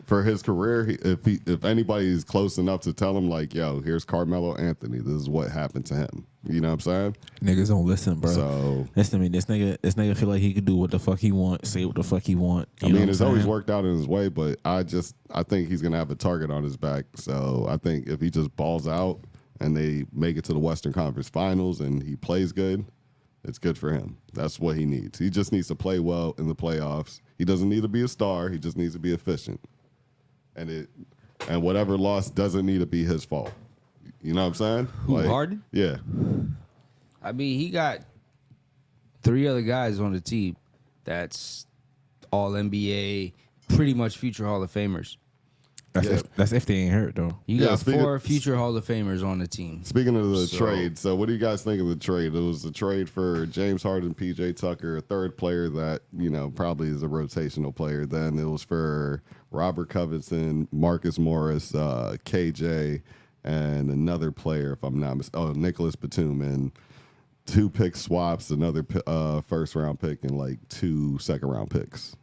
S2: For his career, if anybody is close enough to tell him like, "Yo, here's Carmelo Anthony. This is what happened to him." You know what I'm saying?
S1: Niggas don't listen, bro.
S2: So
S1: listen to me. This nigga feel like he could do what the fuck he want, say what the fuck he want.
S2: I mean, it's always worked out in his way, but I think he's gonna have a target on his back. So I think if he just balls out and they make it to the Western Conference Finals and he plays good, it's good for him. That's what he needs. He just needs to play well in the playoffs. He doesn't need to be a star. He just needs to be efficient. And whatever loss doesn't need to be his fault. You know what I'm saying?
S4: Who, Harden?
S2: Yeah.
S4: I mean, he got 3 other guys on the team that's all NBA, pretty much future Hall of Famers.
S1: That's if they ain't hurt though.
S4: You got 4 future Hall of Famers on the team.
S2: Speaking of the trade, so what do you guys think of the trade? It was a trade for James Harden, PJ Tucker, a third player that, probably is a rotational player. Then it was for Robert Covington, Marcus Morris, KJ, and another player, if I'm not mistaken, Nicholas Batum, and 2 pick swaps, another first round pick, and like 2 second round picks.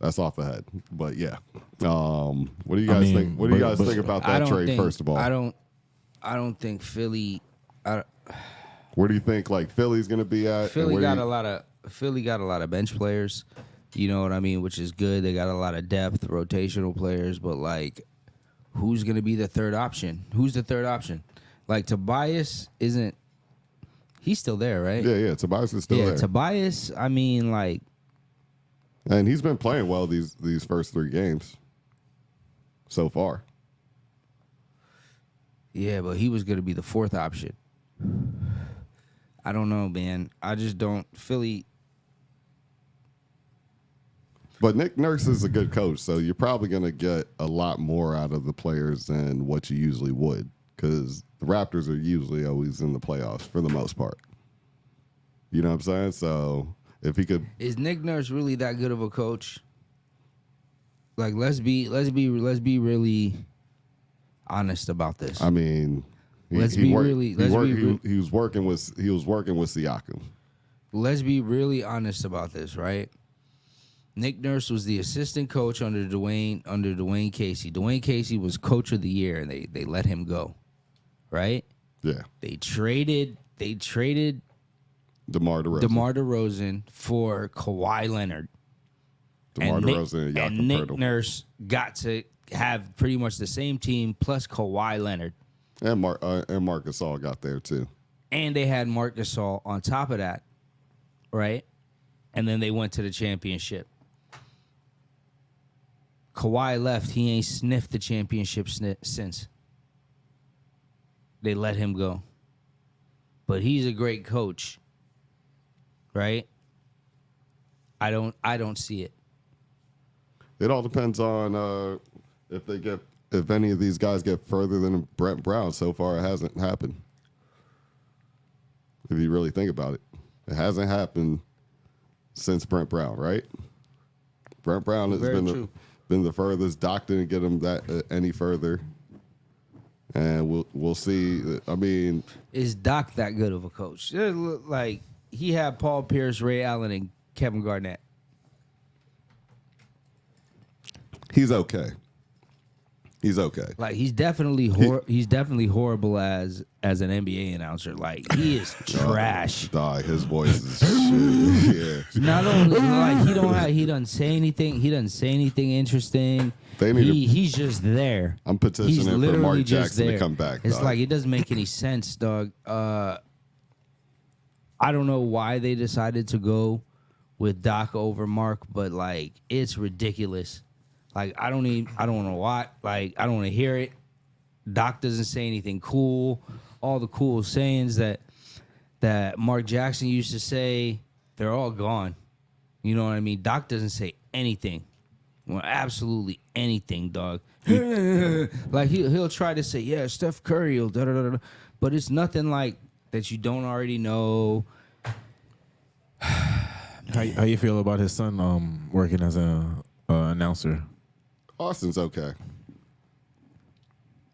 S2: That's off the head, but yeah. What do you guys think? What do you guys think about that trade? First of all,
S4: I don't think Philly.
S2: Where do you think like Philly's going to be at?
S4: Philly got a lot of bench players. You know what I mean, which is good. They got a lot of depth, rotational players, but like, who's going to be the third option? Who's the third option? Like Tobias isn't. He's still there, right?
S2: Yeah. Tobias is still there.
S4: Tobias. I mean, like.
S2: And he's been playing well these first 3 games so far.
S4: Yeah, but he was going to be the 4th option. I don't know, man. I just don't. Philly.
S2: But Nick Nurse is a good coach, so you're probably going to get a lot more out of the players than what you usually would, because the Raptors are usually always in the playoffs for the most part. You know what I'm saying? So if he could,
S4: is Nick Nurse really that good of a coach? Like, let's be really honest about this.
S2: I mean, he was working with Siakam.
S4: Let's be really honest about this, right? Nick Nurse was the assistant coach under Dwayne Casey. Dwayne Casey was coach of the year, and they let him go, right?
S2: Yeah.
S4: They traded
S2: DeMar
S4: DeRozan for Kawhi Leonard.
S2: DeMar DeRozan
S4: and Nick Nurse got to have pretty much the same team plus Kawhi Leonard.
S2: And Marc Gasol got there too.
S4: And they had Marc Gasol on top of that, right? And then they went to the championship. Kawhi left. He ain't sniffed the championship since. They let him go. But he's a great coach, right? I don't see it.
S2: It all depends on if any of these guys get further than Brett Brown. So far, it hasn't happened. If you really think about it, it hasn't happened since Brett Brown, right? Brett Brown has been the furthest. Doc didn't get him that any further, and we'll see. I mean,
S4: is Doc that good of a coach? Like, he had Paul Pierce, Ray Allen, and Kevin Garnett.
S2: He's okay. He's okay.
S4: Like, he's definitely horrible as an NBA announcer. Like, he is trash.
S2: His voice is shit. Yeah.
S4: Not only like he doesn't say anything. He doesn't say anything interesting. He's just there.
S2: I'm petitioning for Mark Jackson to come back.
S4: It's
S2: dog.
S4: like, it doesn't make any sense, dog. I don't know why they decided to go with Doc over Mark, but like, it's ridiculous. Like, I don't want to watch. Like, I don't want to hear it. Doc doesn't say anything cool. All the cool sayings that Mark Jackson used to say, they're all gone. You know what I mean? Doc doesn't say anything. Well, absolutely anything, dog. Like, he'll try to say, yeah, Steph Curry will da-da-da-da, but it's nothing like that you don't already know.
S1: How you feel about his son working as an announcer?
S2: Austin's okay.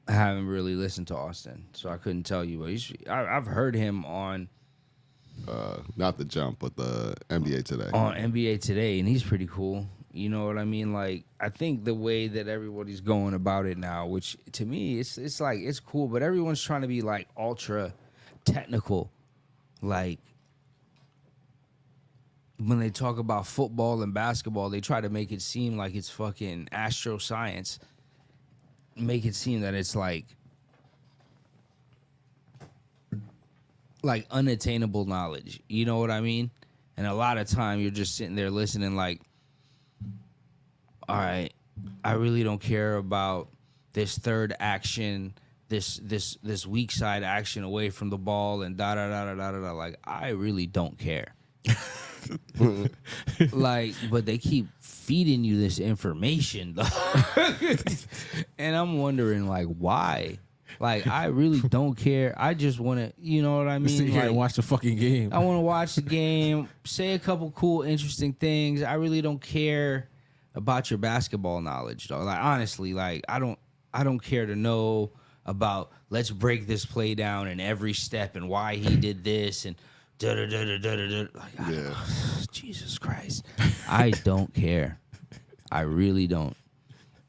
S4: I haven't really listened to Austin, so I couldn't tell you. But I've heard him on
S2: not The Jump, but the NBA Today.
S4: On NBA Today, and he's pretty cool. You know what I mean? Like, I think the way that everybody's going about it now, which to me, it's like, it's cool, but everyone's trying to be like ultra technical. Like, when they talk about football and basketball, they try to make it seem like it's fucking astroscience. Make it seem that it's like unattainable knowledge. You know what I mean? And a lot of time you're just sitting there listening like, all right, I really don't care about this third action, this weak side action away from the ball and da da da da da da. Like, I really don't care. Like, but they keep feeding you this information, though. And I'm wondering, like, why? Like, I really don't care. I just want to, you know what I mean?
S1: Sit here
S4: Like,
S1: and watch the fucking game.
S4: I want to watch the game, say a couple cool, interesting things. I really don't care about your basketball knowledge, though. Like, honestly, like, I don't care to know about, let's break this play down in every step and why he did this and da da da da da da. Like,
S2: Yeah.
S4: Jesus Christ, I don't care. I really don't.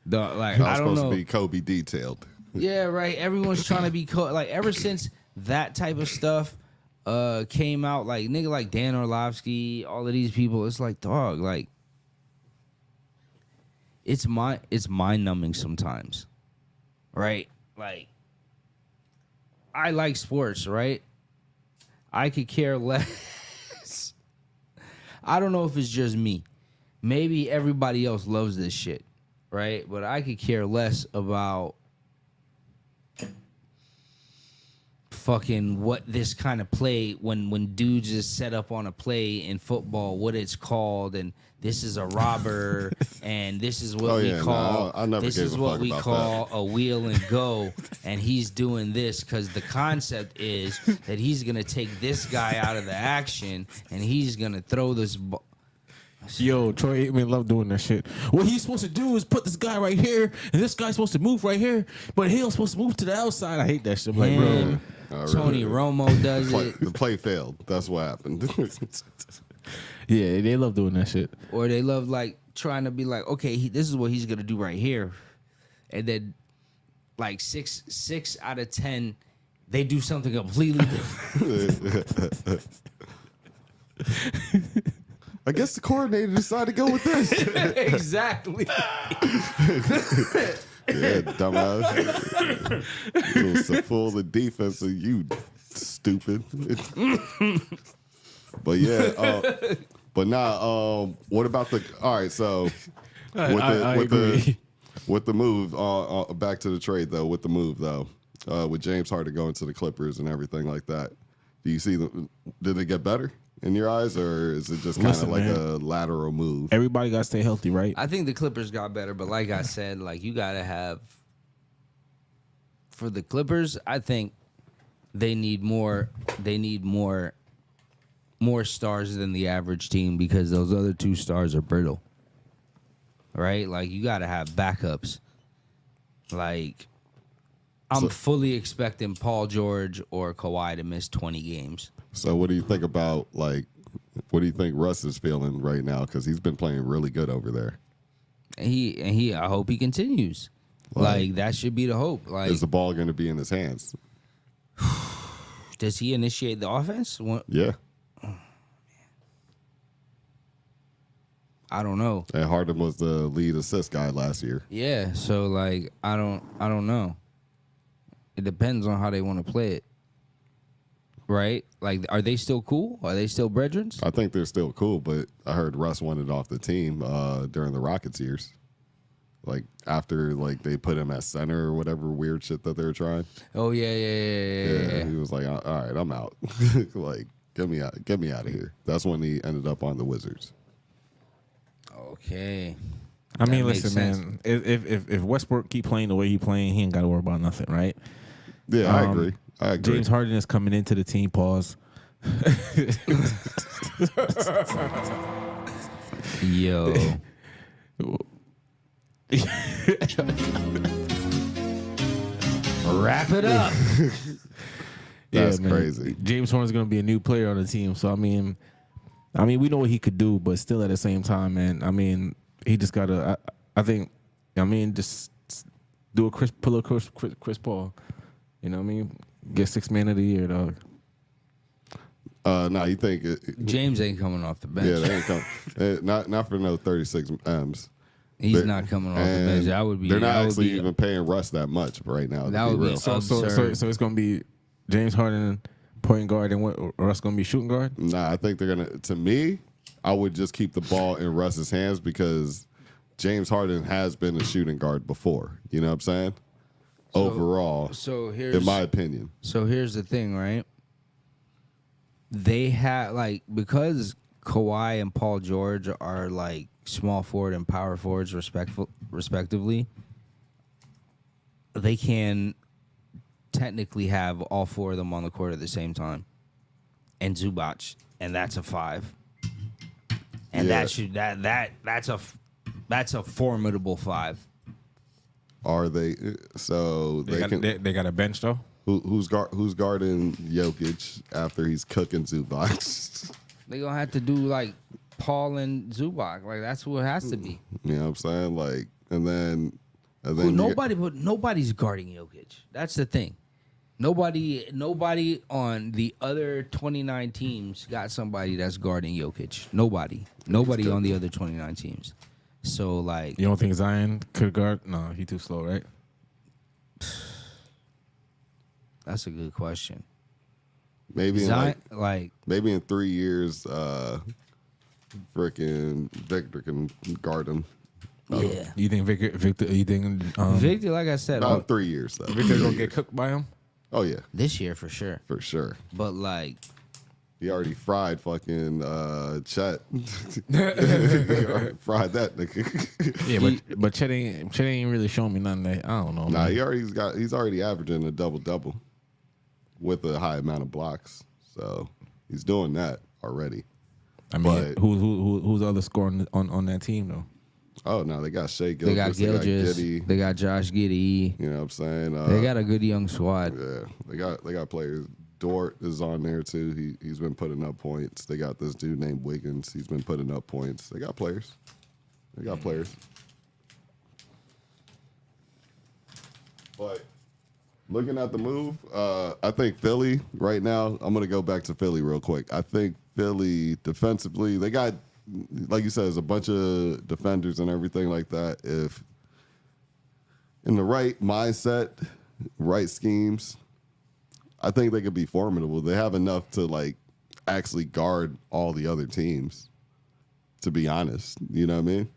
S4: Like,
S2: I
S4: I
S2: was
S4: don't
S2: supposed
S4: know.
S2: to be Kobe detailed.
S4: Yeah, right. Everyone's trying to be like, ever since that type of stuff came out, like nigga like Dan Orlovsky, all of these people, it's like, dog, like it's mind numbing sometimes. Right? Like, I like sports, right? I could care less. I don't know if it's just me. Maybe everybody else loves this shit, right? But I could care less about fucking what this kind of play, when dudes is set up on a play in football, what it's called, and this is a robber, and this is what
S2: I never
S4: this
S2: gave
S4: is
S2: a
S4: what
S2: fuck
S4: we
S2: about
S4: call a wheel and go, and he's doing this because the concept is that he's gonna take this guy out of the action and he's gonna throw this ball.
S1: Yo, Troy Aikman love doing that shit. What he's supposed to do is put this guy right here, and this guy's supposed to move right here, but Hill's supposed to move to the outside. I hate that shit. I'm like, bro.
S4: Man, Tony Romo does it.
S2: The play failed. That's what happened.
S1: Yeah, they love doing that shit.
S4: Or they love like trying to be like, okay, this is what he's gonna do right here, and then like six out of 10, they do something completely different.
S2: I guess the coordinator decided to go with this.
S4: Exactly.
S2: Yeah, dumbass. It was to fool the defense of you, stupid. But yeah, but now, what about the? All right, so
S1: I agree.
S2: with the move, back to the trade though. With the move though, with James Harden going to the Clippers and everything like that, do you see did it get better in your eyes, or is it just kind of like a lateral move?
S1: Everybody got to stay healthy, right?
S4: I think the Clippers got better, but like I said, like you gotta have for the Clippers. I think they need more. They need more stars than the average team because those other two stars are brittle. Right? Like you gotta have backups. Like I'm fully expecting Paul George or Kawhi to miss 20 games.
S2: So what do you think about what do you think Russ is feeling right now? Because he's been playing really good over there.
S4: And he I hope he continues. Like that should be the hope. Like,
S2: is the ball going to be in his hands?
S4: Does he initiate the offense?
S2: Yeah.
S4: I don't know.
S2: And Harden was the lead assist guy last year.
S4: Yeah, so like I don't know. It depends on how they want to play it. Right? Like, are they still cool? Are they still brethren?
S2: I think they're still cool, but I heard Russ wanted off the team during the Rockets years. Like after they put him at center or whatever weird shit that they were trying.
S4: Oh yeah.
S2: He was like, all right, I'm out. Like, get me out of here. That's when he ended up on the Wizards.
S4: Okay.
S1: I mean,
S4: That makes
S1: listen,
S4: sense.
S1: man. If Westbrook keep playing the way he playing, he ain't got to worry about nothing, right?
S2: Yeah, I agree.
S1: James Harden is coming into the team. Pause.
S4: Yo. Wrap it up.
S2: That's
S1: man.
S2: crazy.
S1: James Harden's gonna be a new player on the team, so I mean, we know what he could do, but still at the same time, man. I mean, he just gotta. I think. Just do Chris Paul. You know what I mean? Get 6th man of the year, dog.
S2: No, you think
S4: James ain't coming off the bench.
S2: Yeah, they ain't coming. Not for no 36 M's.
S4: He's not coming off the bench. That would be.
S2: They're not actually even paying Russ that much right now.
S4: That would be
S2: real.
S1: So
S4: absurd.
S1: it's gonna be James Harden point guard and what? Russ gonna be shooting guard?
S2: Nah, I think they're gonna. To me, I would just keep the ball in Russ's hands because James Harden has been a shooting guard before. You know what I'm saying? Overall,
S4: So here's
S2: in my opinion.
S4: So here's the thing, right? They have like because Kawhi and Paul George are like small forward and power forwards respectively. They can technically have all four of them on the court at the same time, and Zubac, and that's a 5. And
S2: Yeah.
S4: that's a formidable 5.
S2: Are they? So
S1: They got a bench though.
S2: who's guarding Jokic after he's cooking Zubac?
S4: They gonna have to do like Paul and Zubac. Like that's what it has to be.
S2: You know what I'm saying? Like, and then
S4: Nobody's guarding Jokic. That's the thing. Nobody on the other 29 teams got somebody that's guarding Jokic. Nobody on the other 29 teams. So like,
S1: You don't think Zion could guard? No, he too slow, right?
S4: that's a good question.
S2: maybe in
S4: Zion,
S2: maybe in 3 years, frickin' Victor can guard him.
S4: yeah.
S1: You think Victor? You think
S4: Victor, like I said,
S2: Not in 3 years though.
S1: Victor gonna get cooked by him?
S2: Oh yeah,
S4: this year for sure.
S2: for sure.
S4: But like,
S2: He already fried fucking Chet. He already fried that nigga.
S1: Yeah, but Chet ain't really showing me nothing. That, I don't know.
S2: Nah,
S1: man.
S2: he's already averaging a double with a high amount of blocks. So he's doing that already.
S1: I mean,
S2: but-
S1: who's the other scoring on that team though?
S2: Oh no, they got Shea
S4: they got
S2: Gilgeous,
S4: Gilgeous, they got Josh Giddey.
S2: You know what I'm saying?
S4: They got a good young squad.
S2: Yeah, they got players. Dort is on there too. He's been putting up points. They got this dude named Wiggins. He's been putting up points. They got players. But looking at the move, I think Philly right now. I'm gonna go back to Philly real quick. I think Philly defensively, they got, like you said, there's a bunch of defenders and everything like that. If in the right mindset, right schemes, I think they could be formidable. They have enough to like actually guard all the other teams, to be honest. You know what I mean?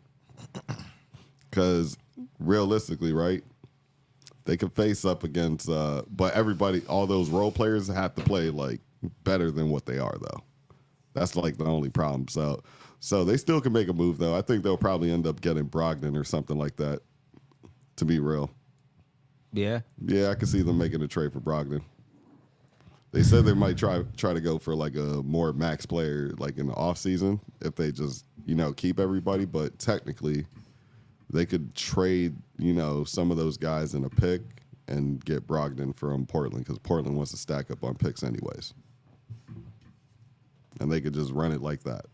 S2: Because realistically, right, they could face up against, but everybody, all those role players have to play like better than what they are, though. That's like the only problem. So they still can make a move, though. I think they'll probably end up getting Brogdon or something like that, to be real.
S4: Yeah.
S2: Yeah, I can see them making a trade for Brogdon. They said they might try to go for like a more max player like in the offseason if they just, keep everybody. But technically, they could trade, some of those guys in a pick and get Brogdon from Portland because Portland wants to stack up on picks anyways. And they could just run it like that.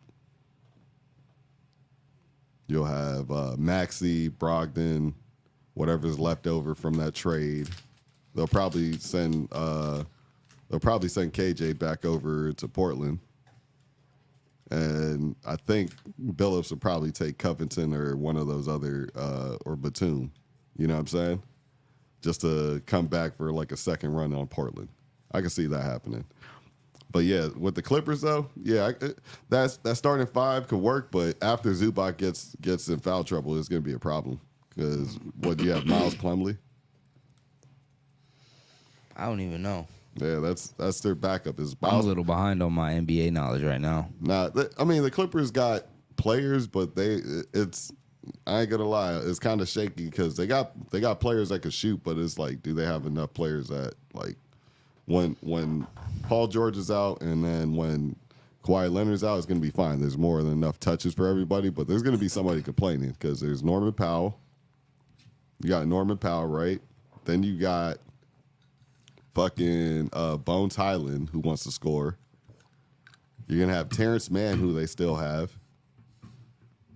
S2: You'll have Maxey, Brogdon, whatever's left over from that trade. They'll probably send KJ back over to Portland. And I think Billups will probably take Covington or one of those other, or Batum. You know what I'm saying? Just to come back for like a second run on Portland. I can see that happening. But yeah, with the Clippers though, yeah, that starting 5 could work. But after Zubac gets in foul trouble, it's going to be a problem. Because what do you have, Miles Plumlee?
S4: I don't even know.
S2: Yeah, that's their backup. Is
S4: I'm a
S2: Miles.
S4: little behind on my NBA knowledge right now.
S2: Nah, the Clippers got players, but I ain't gonna lie, it's kind of shaky because they got players that can shoot, but it's like, do they have enough players that like when Paul George is out and then when Kawhi Leonard's out, it's gonna be fine. There's more than enough touches for everybody, but there's gonna be somebody complaining because there's Norman Powell. You got Norman Powell, right? Then you got fucking Bones Highland, who wants to score. You're going to have Terrence Mann, who they still have.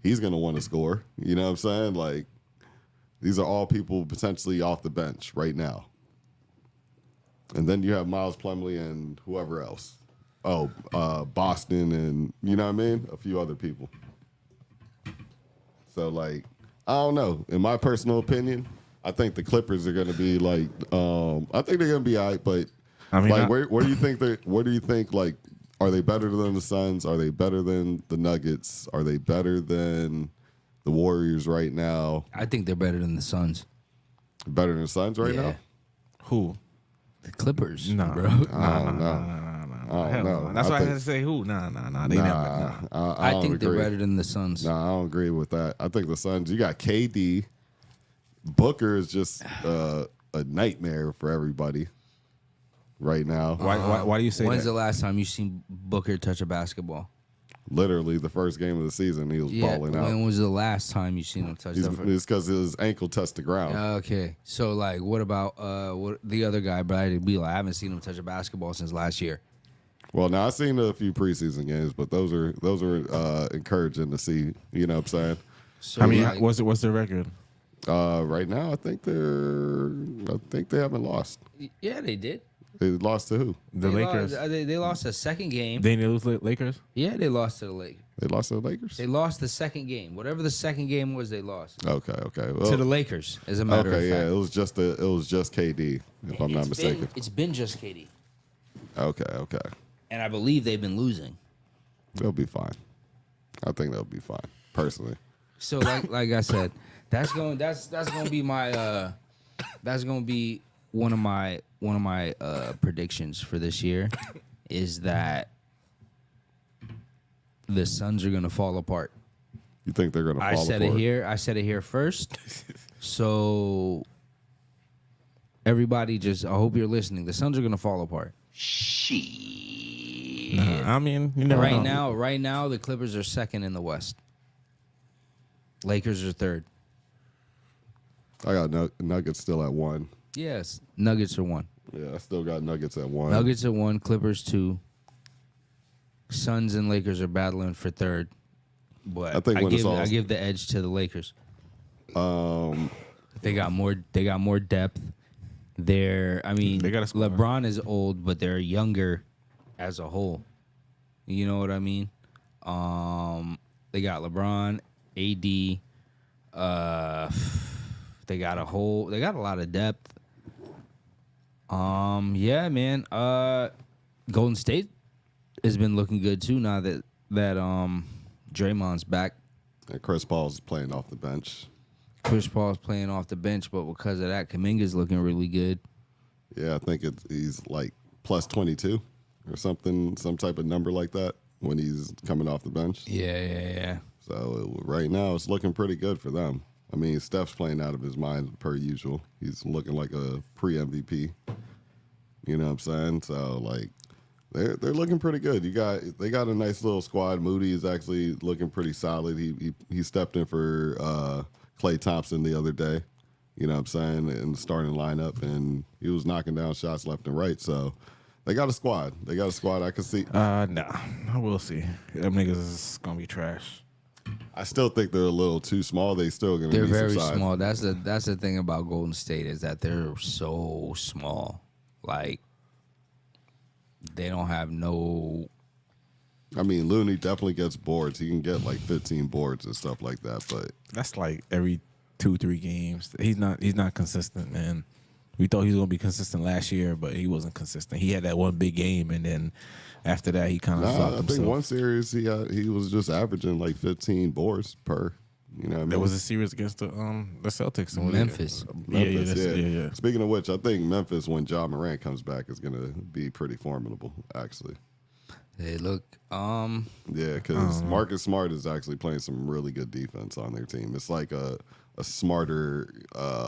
S2: He's going to want to score. You know what I'm saying? Like, these are all people potentially off the bench right now. And then you have Miles Plumlee and whoever else. Oh, Boston and, you know what I mean? A few other people. So, like, I don't know. In my personal opinion, I think the Clippers are going to be like, I think they're going to be all right, but
S1: I mean,
S2: like, where do you think like, are they better than the Suns? Are they better than the Nuggets? Are they better than The Warriors right now
S4: I think they're better than the Suns.
S2: better than the Suns right
S4: Yeah.
S2: now.
S1: Who?
S4: The Clippers,
S1: Nah,
S4: bro.
S2: I don't know.
S1: Nah. Hell
S2: know.
S1: no. That's
S2: I
S1: why I
S2: think-
S1: had to say who. Nah. They never. Nah.
S2: I
S4: I
S2: don't
S4: think they're
S2: agree.
S4: better than the Suns.
S2: No, I don't agree with that. I think the Suns. You got KD. Booker is just a nightmare for everybody right now.
S1: Why do you say
S4: When's
S1: that?
S4: the last time you seen Booker touch a basketball?
S2: Literally, the first game of the season, he was balling out.
S4: When was the last time you seen him touch the
S2: It's because his ankle touched the ground.
S4: Okay, so like, what about what the other guy, Bradley Beal? I haven't seen him touch a basketball since last year.
S2: Well, now I've seen a few preseason games, but those are encouraging to see. You know what I'm saying?
S4: So
S1: I mean,
S4: like,
S1: what's their record?
S2: Right now, I think they haven't lost.
S4: yeah, they did.
S2: They lost to who?
S1: The Lakers.
S4: They lost the second game.
S1: They didn't lose Lakers.
S4: Yeah, they lost to the Lakers.
S2: They lost to the Lakers.
S4: They lost the second game. Whatever the second game was, they lost
S2: Okay. Well,
S4: to the Lakers. As a matter of
S2: okay,
S4: fact,
S2: yeah, it was just KD, if I'm not mistaken.
S4: It's been just KD,
S2: Okay.
S4: and I believe they've been losing.
S2: They'll be fine. I think they'll be fine, personally.
S4: So like I said, that's gonna be my that's gonna be one of my predictions for this year is that the Suns are gonna fall apart.
S2: You think they're gonna fall apart?
S4: I said it here first. So everybody, I hope you're listening. The Suns are gonna fall apart.
S1: I mean, you never know.
S4: Right now, the Clippers are second in the West. Lakers are third.
S2: I got Nuggets still at 1.
S4: Yes, Nuggets are one.
S2: Yeah, I still got Nuggets at 1.
S4: Nuggets are one. Clippers 2. Suns and Lakers are battling for third. But
S2: I think when it's all-
S4: I give the edge to the Lakers. They got more depth. They
S1: got a squad.
S4: LeBron is old, but they're younger as a whole. You know what I mean? They got LeBron, AD. They got a lot of depth. Yeah, man. Golden State has been looking good too now that Draymond's back.
S2: And Chris Paul's playing off the bench.
S4: Chris Paul's playing off the bench, but because of that, Kuminga's looking really good.
S2: Yeah, I think he's like plus 22 or something, some type of number like that when he's coming off the bench.
S4: Yeah.
S2: So right now it's looking pretty good for them. I mean, Steph's playing out of his mind per usual. He's looking like a pre-MVP. You know what I'm saying? So like they're looking pretty good. They got a nice little squad. Moody is actually looking pretty solid. He stepped in for Klay Thompson the other day. You know what I'm saying? In the starting lineup, and he was knocking down shots left and right. So they got a squad. I can see.
S1: Nah, we'll see. Them niggas is gonna be trash.
S2: I still think they're a little too small. They still gonna
S4: They're
S2: need
S4: very
S2: some size.
S4: small. That's the thing about Golden State is that they're so small. Like they don't have no.
S2: I mean, Looney definitely gets boards. He can get like 15 boards and stuff like that. But
S1: That's like every 2-3 games. He's not consistent, man. We thought he was gonna be consistent last year, but he wasn't consistent. He had that one big game, and then after that, he kind of flopped
S2: I
S1: himself.
S2: think one series he was just averaging like 15 boards per. You know what I mean?
S1: There was a series against the Celtics and
S4: Memphis.
S2: Memphis,
S1: yeah.
S2: Speaking of which, I think Memphis, when Ja Morant comes back, is going to be pretty formidable, actually.
S4: They look.
S2: Yeah, because Marcus Smart is actually playing some really good defense on their team. It's like a smarter,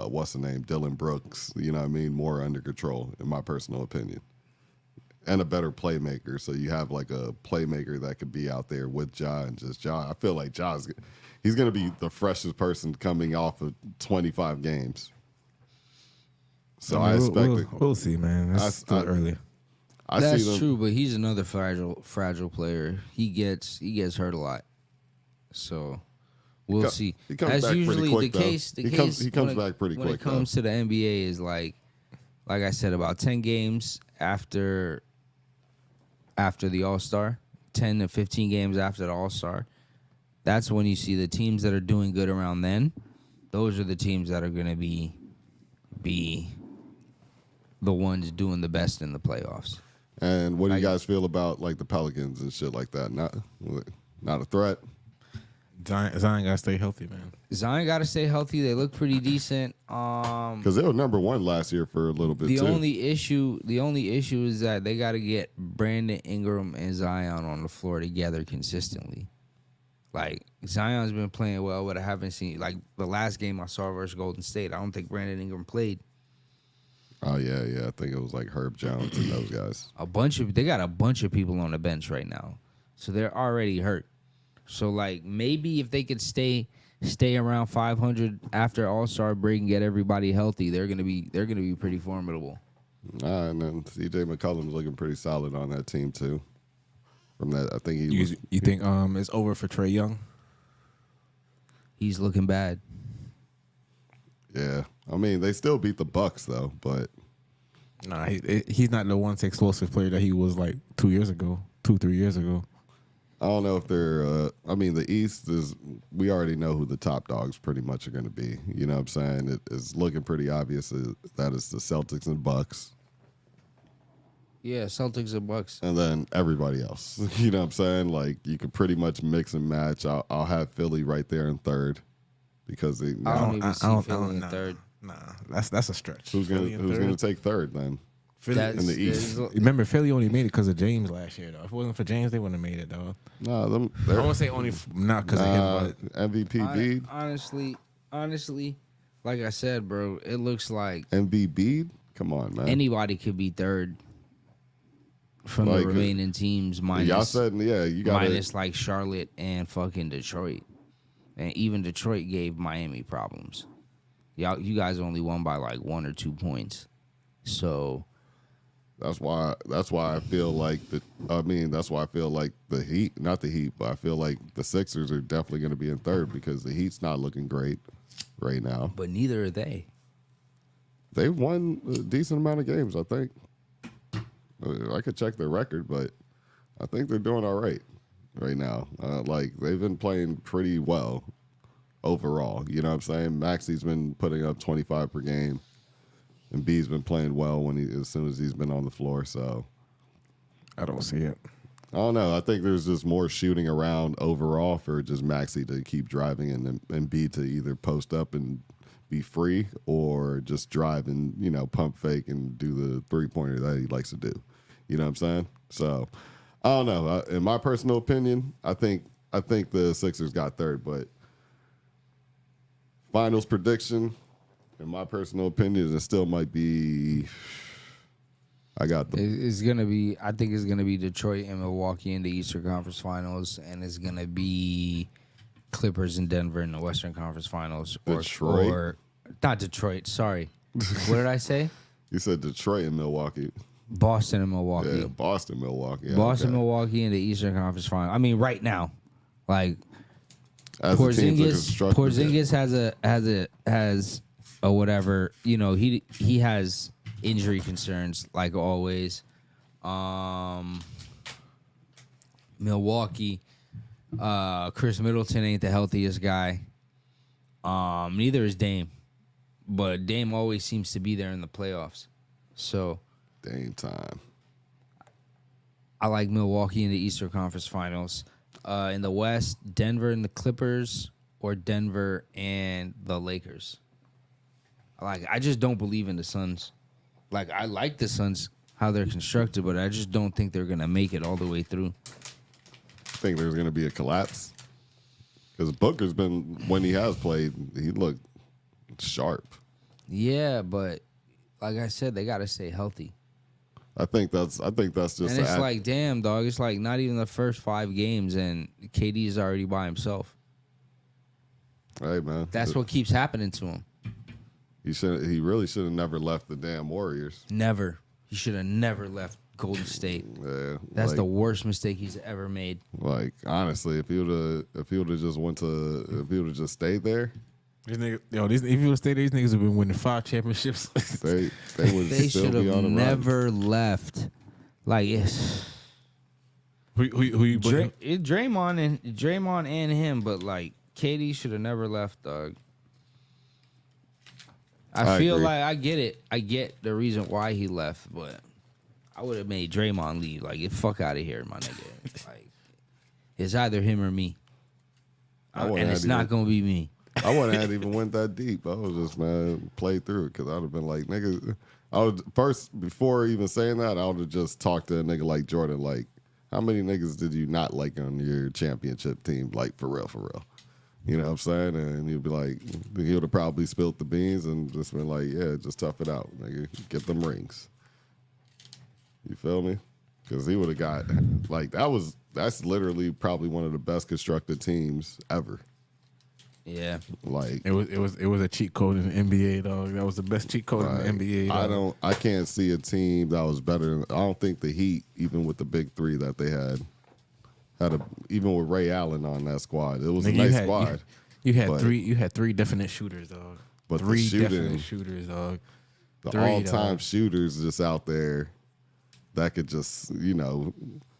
S2: what's the name, Dylan Brooks, you know what I mean, more under control, in my personal opinion. And a better playmaker. So you have like a playmaker that could be out there with Ja and just Ja. I feel like he's going to be the freshest person coming off of 25 games. So I expect
S1: we'll see, man. It's still early.
S2: I
S4: That's
S2: see them,
S4: true, but he's another fragile player. He gets hurt a lot, so we'll see.
S2: he comes
S4: That's
S2: back pretty
S4: usually
S2: quick,
S4: the
S2: though.
S4: case. The
S2: He
S4: case
S2: comes
S4: when
S2: back pretty
S4: when
S2: quick,
S4: it comes to the NBA is like I said, about 10 games after the All-Star, 10 to 15 games after the All-Star. That's when you see the teams that are doing good around then. Those are the teams that are going to be the ones doing the best in the playoffs.
S2: And what do you guys feel about like the Pelicans and shit like that? Not a threat.
S1: Zion gotta stay healthy, man.
S4: Zion got to stay healthy. They look pretty decent.
S2: Because they were number one last year for a little bit
S4: The
S2: too.
S4: only issue is that they got to get Brandon Ingram and Zion on the floor together consistently. Like Zion's been playing well, but I haven't seen like the last game I saw versus Golden State. I don't think Brandon Ingram played.
S2: Oh yeah. I think it was like Herb Jones and those guys.
S4: They got a bunch of people on the bench right now, so they're already hurt. So like maybe if they could stay around 500 after All-Star break and get everybody healthy, they're gonna be pretty formidable.
S2: And then CJ McCollum's looking pretty solid on that team too. From that, I think he was.
S1: You think it's over for Trae Young?
S4: He's looking bad.
S2: Yeah, I mean they still beat the Bucks though, but
S1: Nah, he's not the once explosive player that he was like 3 years ago.
S2: I don't know if they're. I mean, the East is. We already know who the top dogs pretty much are going to be. You know what I'm saying? It's looking pretty obvious that it's the Celtics and Bucks,
S4: Yeah, Celtics and Bucks.
S2: and then everybody else. You know what I'm saying? Like you can pretty much mix and match. I'll have Philly right there in third because they.
S4: I don't even see Philly in
S1: nah,
S4: third.
S1: Nah, that's a stretch.
S2: Who's gonna take third then?
S1: Philly
S2: in the East.
S1: Remember, Philly only made it because of James last year, though. If it wasn't for James, they wouldn't have made it, though.
S2: No,
S1: I
S2: they're
S1: won't say only not because of him, but
S2: MVP beat.
S4: Honestly, like I said, bro, it looks like
S2: MVP. Come on, man.
S4: anybody could be third from
S2: Like,
S4: the remaining teams minus
S2: Y'all said, yeah, you got
S4: minus like Charlotte and fucking Detroit. And even Detroit gave Miami problems. You guys only won by like 1 or 2 points. So
S2: That's why I feel like that's why I feel like the Heat, not the Heat, but I feel like the Sixers are definitely going to be in third because the Heat's not looking great right now.
S4: but neither are they.
S2: They've won a decent amount of games, I think. I could check their record, but I think they're doing all right now. Like they've been playing pretty well overall. You know what I'm saying? Maxi's been putting up 25 per game. And B's been playing well as soon as he's been on the floor. So
S1: I don't see it.
S2: I don't know. I think there's just more shooting around overall for just Maxey to keep driving and B to either post up and be free or just drive and pump fake and do the 3-pointer that he likes to do. You know what I'm saying? So I don't know. In my personal opinion, I think the Sixers got third, but finals prediction. In my personal opinion, it still might be. I got them.
S4: It's gonna be. I think it's gonna be Detroit and Milwaukee in the Eastern Conference Finals, and it's gonna be Clippers and Denver in the Western Conference Finals.
S2: Detroit?
S4: Or not Detroit. Sorry, what did I say?
S2: You said Detroit and Milwaukee.
S4: Boston and Milwaukee.
S2: Yeah, Boston, Milwaukee. Yeah,
S4: Boston,
S2: okay.
S4: Milwaukee in the Eastern Conference Final. I mean, right now, like
S2: As the teams are constructed,
S4: Porzingis has a whatever. He has injury concerns like always. Milwaukee, Chris Middleton ain't the healthiest guy. Neither is Dame, but Dame always seems to be there in the playoffs. So
S2: Dame time.
S4: I like Milwaukee in the Eastern Conference Finals. In the West, Denver and the Clippers, or Denver and the Lakers. I just don't believe in the Suns. Like, I like the Suns, how they're constructed, but I just don't think they're going to make it all the way through.
S2: I think there's going to be a collapse. Because Booker's been, when he has played, he looked sharp.
S4: Yeah, but like I said, they got to stay healthy.
S2: I think that's just.
S4: And it's like, damn, dog. It's like not even the first 5 games, and KD is already by himself.
S2: Hey man,
S4: That's what keeps happening to him.
S2: He really should have never left the damn Warriors.
S4: Never. He should have never left Golden State.
S2: Yeah,
S4: That's the worst mistake he's ever made.
S2: Like honestly, if he would have just stayed there,
S1: These niggas, if you would stay there, these niggas have been winning 5 championships.
S2: they would
S4: They
S2: still
S4: should
S2: be
S4: have
S2: on the run.
S4: never left. Like it's
S1: who you booking?
S4: Draymond and him, but like KD should have never left, dog. I feel
S2: agree.
S4: like I get it. I get the reason why he left, but I would have made Draymond leave. Like, get fuck out of here, my nigga. Like, it's either him or me. and it's not gonna be me.
S2: I wouldn't have even went that deep. I was just, man, played through it because I'd have been like, nigga. I would first, before even saying that, I would have just talked to a nigga like Jordan, like, how many niggas did you not like on your championship team? Like, for real, for real. You know what I'm saying? And he'd be like, he would have probably spilled the beans and just been like, yeah, just tough it out, nigga. Get them rings. You feel me? Because he would have got, like, that's literally probably one of the best constructed teams ever.
S4: Yeah,
S2: Like
S1: It was a cheat code in the NBA, dog. That was the best cheat code in the NBA. Dog.
S2: I can't see a team that was better. I don't think the Heat, even with the big three that they had even with Ray Allen on that squad, it was a nice squad.
S1: You had three definite shooters, dog.
S2: But
S1: three
S2: the
S1: definite shooters, dog.
S2: The all-time shooters just out there that could just,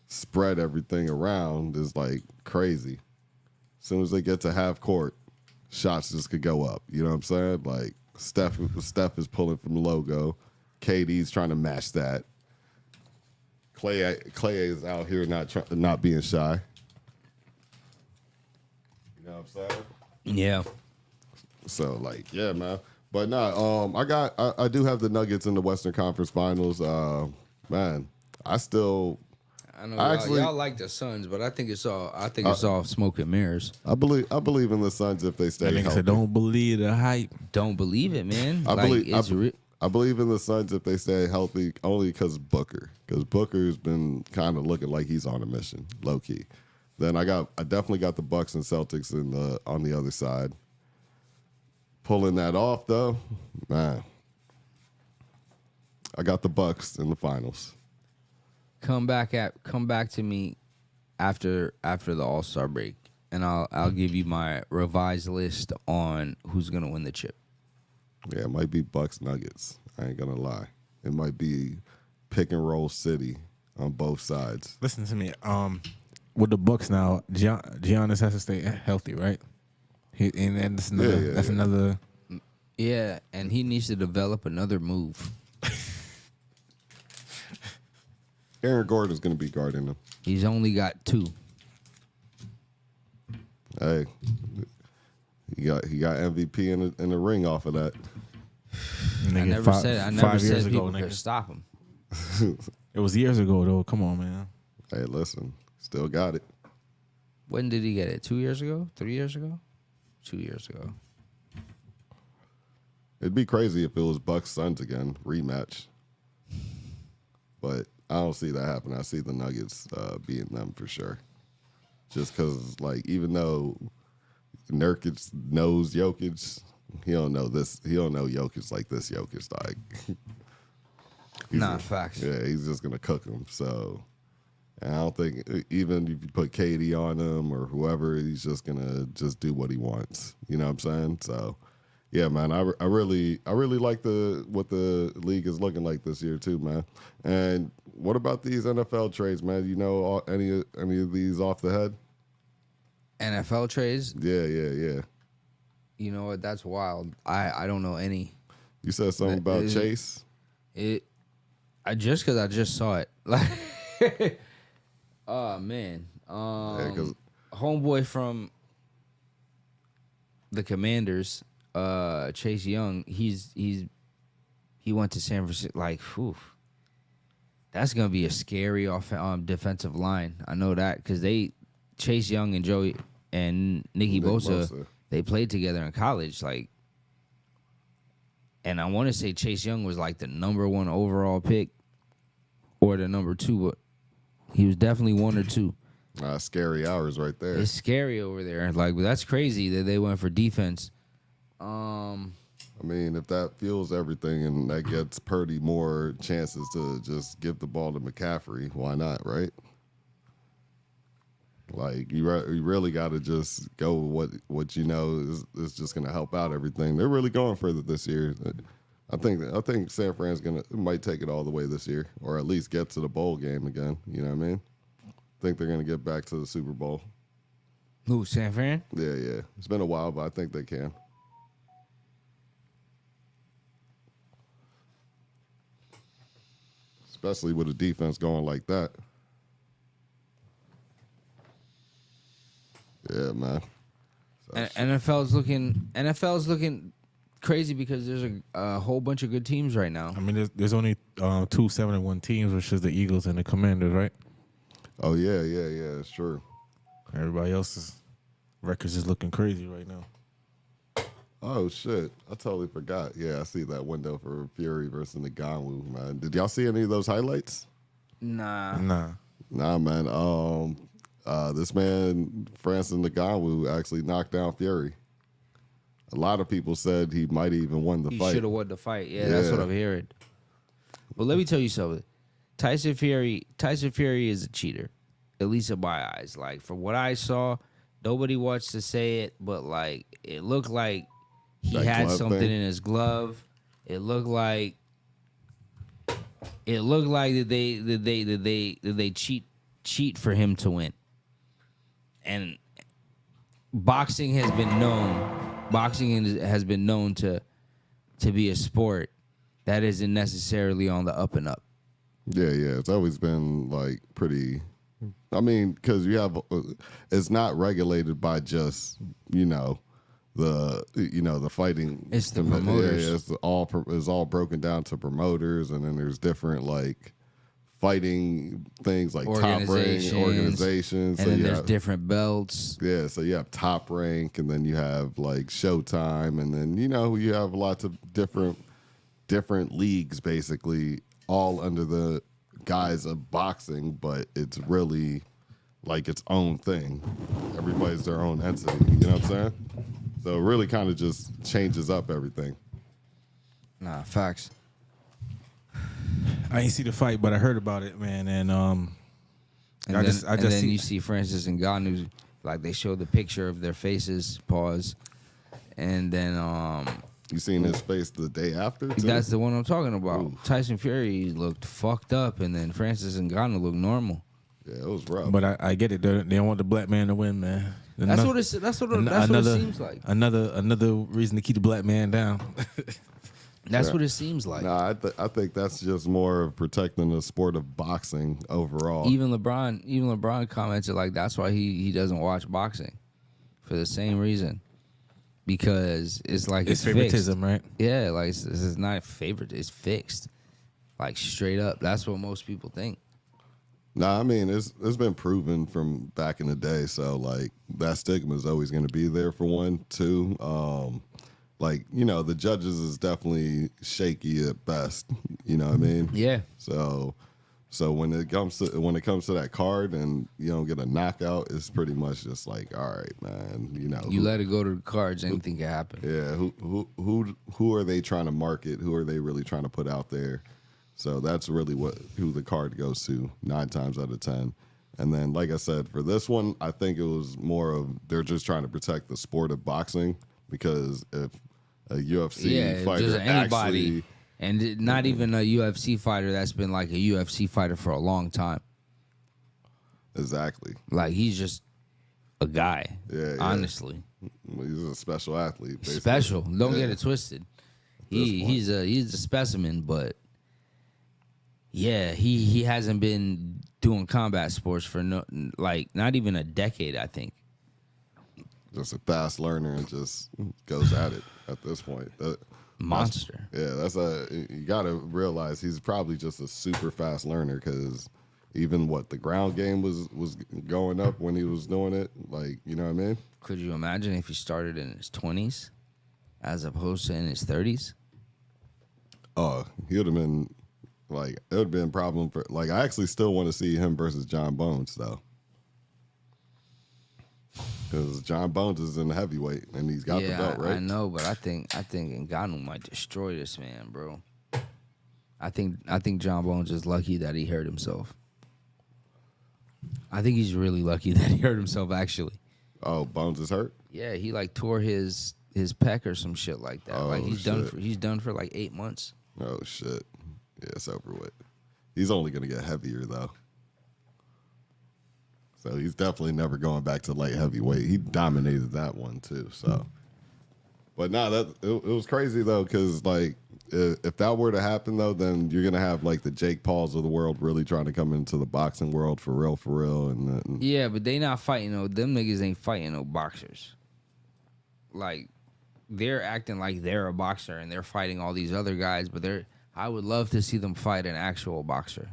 S2: spread everything around is like crazy. As soon as they get to half court, shots just could go up. You know what I'm saying? Like Steph is pulling from the logo. KD's trying to match that. Clay is out here not being shy. You know what I'm saying?
S4: yeah.
S2: So like, yeah, man. But nah, I do have the Nuggets in the Western Conference Finals. Man, I
S4: know y'all like the Suns, but I think it's all smoke and mirrors.
S2: I believe in the Suns if they stay
S1: That nigga
S2: healthy.
S1: said, "Don't believe the hype."
S4: Don't believe it, man.
S2: I believe in the Suns if they stay healthy, only because Booker. Because Booker's been kind of looking like he's on a mission, low key. Then I definitely got the Bucks and Celtics on the other side. Pulling that off though, man. I got the Bucks in the finals.
S4: Come back to me after the All-Star break, and I'll give you my revised list on who's gonna win the chip.
S2: Yeah, it might be Bucks Nuggets. I ain't gonna lie. It might be pick and roll city on both sides.
S1: Listen to me. With the Bucks now, Giannis has to stay healthy, right? And that's another.
S4: Yeah, and he needs to develop another move.
S2: Aaron Gordon's gonna be guarding him.
S4: He's only got 2.
S2: Hey, he got MVP in the ring off of that.
S4: I never said people could stop him.
S1: It was years ago though. Come on, man.
S2: Hey, listen, still got it.
S4: When did he get it? 2 years ago? 3 years ago? 2 years ago.
S2: It'd be crazy if it was Bucks Suns again rematch, but I don't see that happen. I see the Nuggets beating them for sure. Just because, like, even though Nurkic knows Jokic, he don't know Jokic like this Jokic. Like,
S4: facts.
S2: Yeah, he's just gonna cook him. So, and I don't think even if you put KD on him or whoever, he's just gonna do what he wants. You know what I'm saying? So, yeah, man, I really like what the league is looking like this year too, man. And what about these NFL trades, man? You know any of these off the head?
S4: NFL trades?
S2: Yeah.
S4: You know what? That's wild. I don't know any.
S2: You said something about Chase?
S4: I just saw it. Like, oh man. Homeboy from the Commanders, Chase Young, he went to San Francisco. Like, whew. That's gonna be a scary defensive line. I know that because Chase Young and Joey and Nick Bosa, they played together in college. Like, and I want to say Chase Young was like the number 1 overall pick or the number 2, but he was definitely 1 or 2.
S2: Scary hours right there.
S4: It's scary over there. Like, but that's crazy that they went for defense.
S2: I mean, if that fuels everything and that gets Purdy more chances to just give the ball to McCaffrey, why not, right? Like, you really got to just go with what you know is just going to help out everything. They're really going for it this year. I think San Fran's might take it all the way this year, or at least get to the bowl game again. You know what I mean? I think they're going to get back to the Super Bowl.
S4: Who, San Fran?
S2: Yeah. It's been a while, but I think they can. Especially with a defense going like that. Yeah, man.
S4: And NFL's looking crazy because there's a whole bunch of good teams right now.
S1: I mean, there's only 2 7-1 teams, which is the Eagles and the Commanders, right?
S2: Oh yeah, it's true.
S1: Everybody else's records is looking crazy right now.
S2: Oh shit, I totally forgot. Yeah, I see that window for Fury versus Ngannou, man. Did y'all see any of those highlights?
S4: Nah.
S2: Nah, man. This man Francis Ngannou actually knocked down Fury. A lot of people said he might even won the
S4: He
S2: fight.
S4: should have won the fight. Yeah, that's what I'm hearing. But let me tell you something. Tyson Fury is a cheater, at least in my eyes. Like, from what I saw, nobody wants to say it, but like it looked like he
S2: That
S4: had
S2: glove
S4: something
S2: thing?
S4: in his glove. It looked like that they cheat for him to win. And boxing has been known to be a sport that isn't necessarily on the up and up.
S2: Yeah, it's always been like pretty. I mean, because you have, it's not regulated by just the fighting.
S4: It's the promoters.
S2: Yeah, it's all broken down to promoters, and then there's different like fighting things like top rank organizations,
S4: and then there's different belts.
S2: Yeah, so you have top rank, and then you have like Showtime, and then you have lots of different leagues, basically, all under the guise of boxing, but it's really like its own thing. Everybody's their own entity. You know what I'm saying? So it really kind of just changes up everything.
S4: Nah, facts.
S1: I ain't see the fight, but I heard about it, man, and
S4: then you see Francis and Ngannou, like they show the picture of their faces, pause, and then
S2: You seen his face the day after, too?
S4: that's the one I'm talking about.
S2: Ooh.
S4: Tyson Fury looked fucked up, and then Francis and Ngannou looked normal.
S2: Yeah, it was rough.
S1: But I get it. They don't want the black man to win, man.
S4: That's what it seems like.
S1: Another reason to keep the black man down.
S4: That's what it seems like.
S2: Nah, I think that's just more of protecting the sport of boxing overall.
S4: Even LeBron commented like that's why he doesn't watch boxing, for the same reason, because it's like
S1: It's favoritism,
S4: fixed.
S1: right?
S4: Yeah, like this is not favorite. It's fixed, like straight up. That's what most people think.
S2: Nah, I mean it's been proven from back in the day. So like that stigma is always going to be there for one, two. Like the judges is definitely shaky at best. You know what I mean?
S4: Yeah.
S2: So when it comes to that card and you don't get a knockout, it's pretty much just like, all right, man.
S4: You let it go to the cards, anything can happen.
S2: Yeah. Who are they trying to market? Who are they really trying to put out there? So that's really who the card goes to 9 times out of 10. And then, like I said, for this one, I think it was more of they're just trying to protect the sport of boxing, because if a UFC fighter
S4: just anybody,
S2: actually,
S4: and not even a UFC fighter that's been like a UFC fighter for a long time.
S2: Exactly.
S4: Like he's just a guy.
S2: Yeah.
S4: Honestly,
S2: He's a special athlete. Basically.
S4: Special. Don't get it twisted. He's a specimen, but. Yeah, he hasn't been doing combat sports for not even a decade, I think.
S2: Just a fast learner and just goes at it at this point.
S4: Monster.
S2: You got to realize he's probably just a super fast learner, because even the ground game was going up when he was doing it. Like, you know what I mean?
S4: Could you imagine if he started in his 20s as opposed to in his 30s?
S2: Oh, he would have been. Like, it would have been a problem for, like, I actually still want to see him versus John Bones, though. Because John Bones is in the heavyweight, and he's got the belt, right?
S4: I know, but I think Ngannou might destroy this man, bro. I think John Bones is lucky that he hurt himself. I think he's really lucky that he hurt himself, actually.
S2: Oh, Bones is hurt?
S4: Yeah, he, like, tore his pec or some shit like that.
S2: Oh,
S4: like, he's
S2: shit.
S4: done for, like, 8 months.
S2: Oh, shit. Yeah, it's over with. He's only going to get heavier, though. So he's definitely never going back to light heavyweight. He dominated that one, too. So, but no, it was crazy, though, because, like, if that were to happen, though, then you're going to have, like, the Jake Pauls of the world really trying to come into the boxing world for real. And
S4: yeah, but they not fighting, them niggas ain't fighting no boxers. like they're acting like they're a boxer and they're fighting all these other guys, but I would love to see them fight an actual boxer.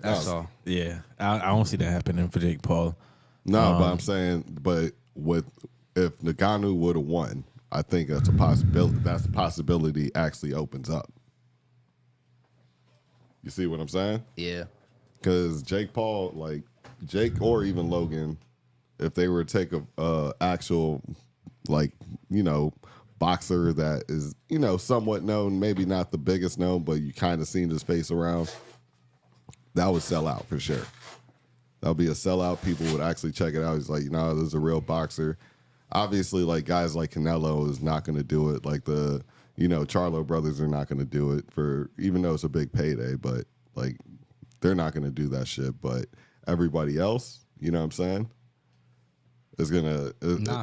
S4: That's all.
S1: Yeah, I don't see that happening for Jake Paul.
S2: No, but I'm saying, if Ngannou would have won, I think that's a possibility. That's a possibility actually opens up. You see what I'm saying?
S4: Yeah.
S2: Because Jake Paul, like Jake or even Logan, if they were to take a actual, like, you know, boxer that is, you know, somewhat known, maybe not the biggest known, but you kind of seen his face around, that would sell out for sure. That would be a sellout. People would actually check it out. He's like, you know, this is a real boxer. Obviously, like guys like Canelo is not going to do it. Like the, you know, Charlo brothers are not going to do it for, even though it's a big payday, but like they're not going to do that shit. But everybody else, you know what I'm saying, is going to.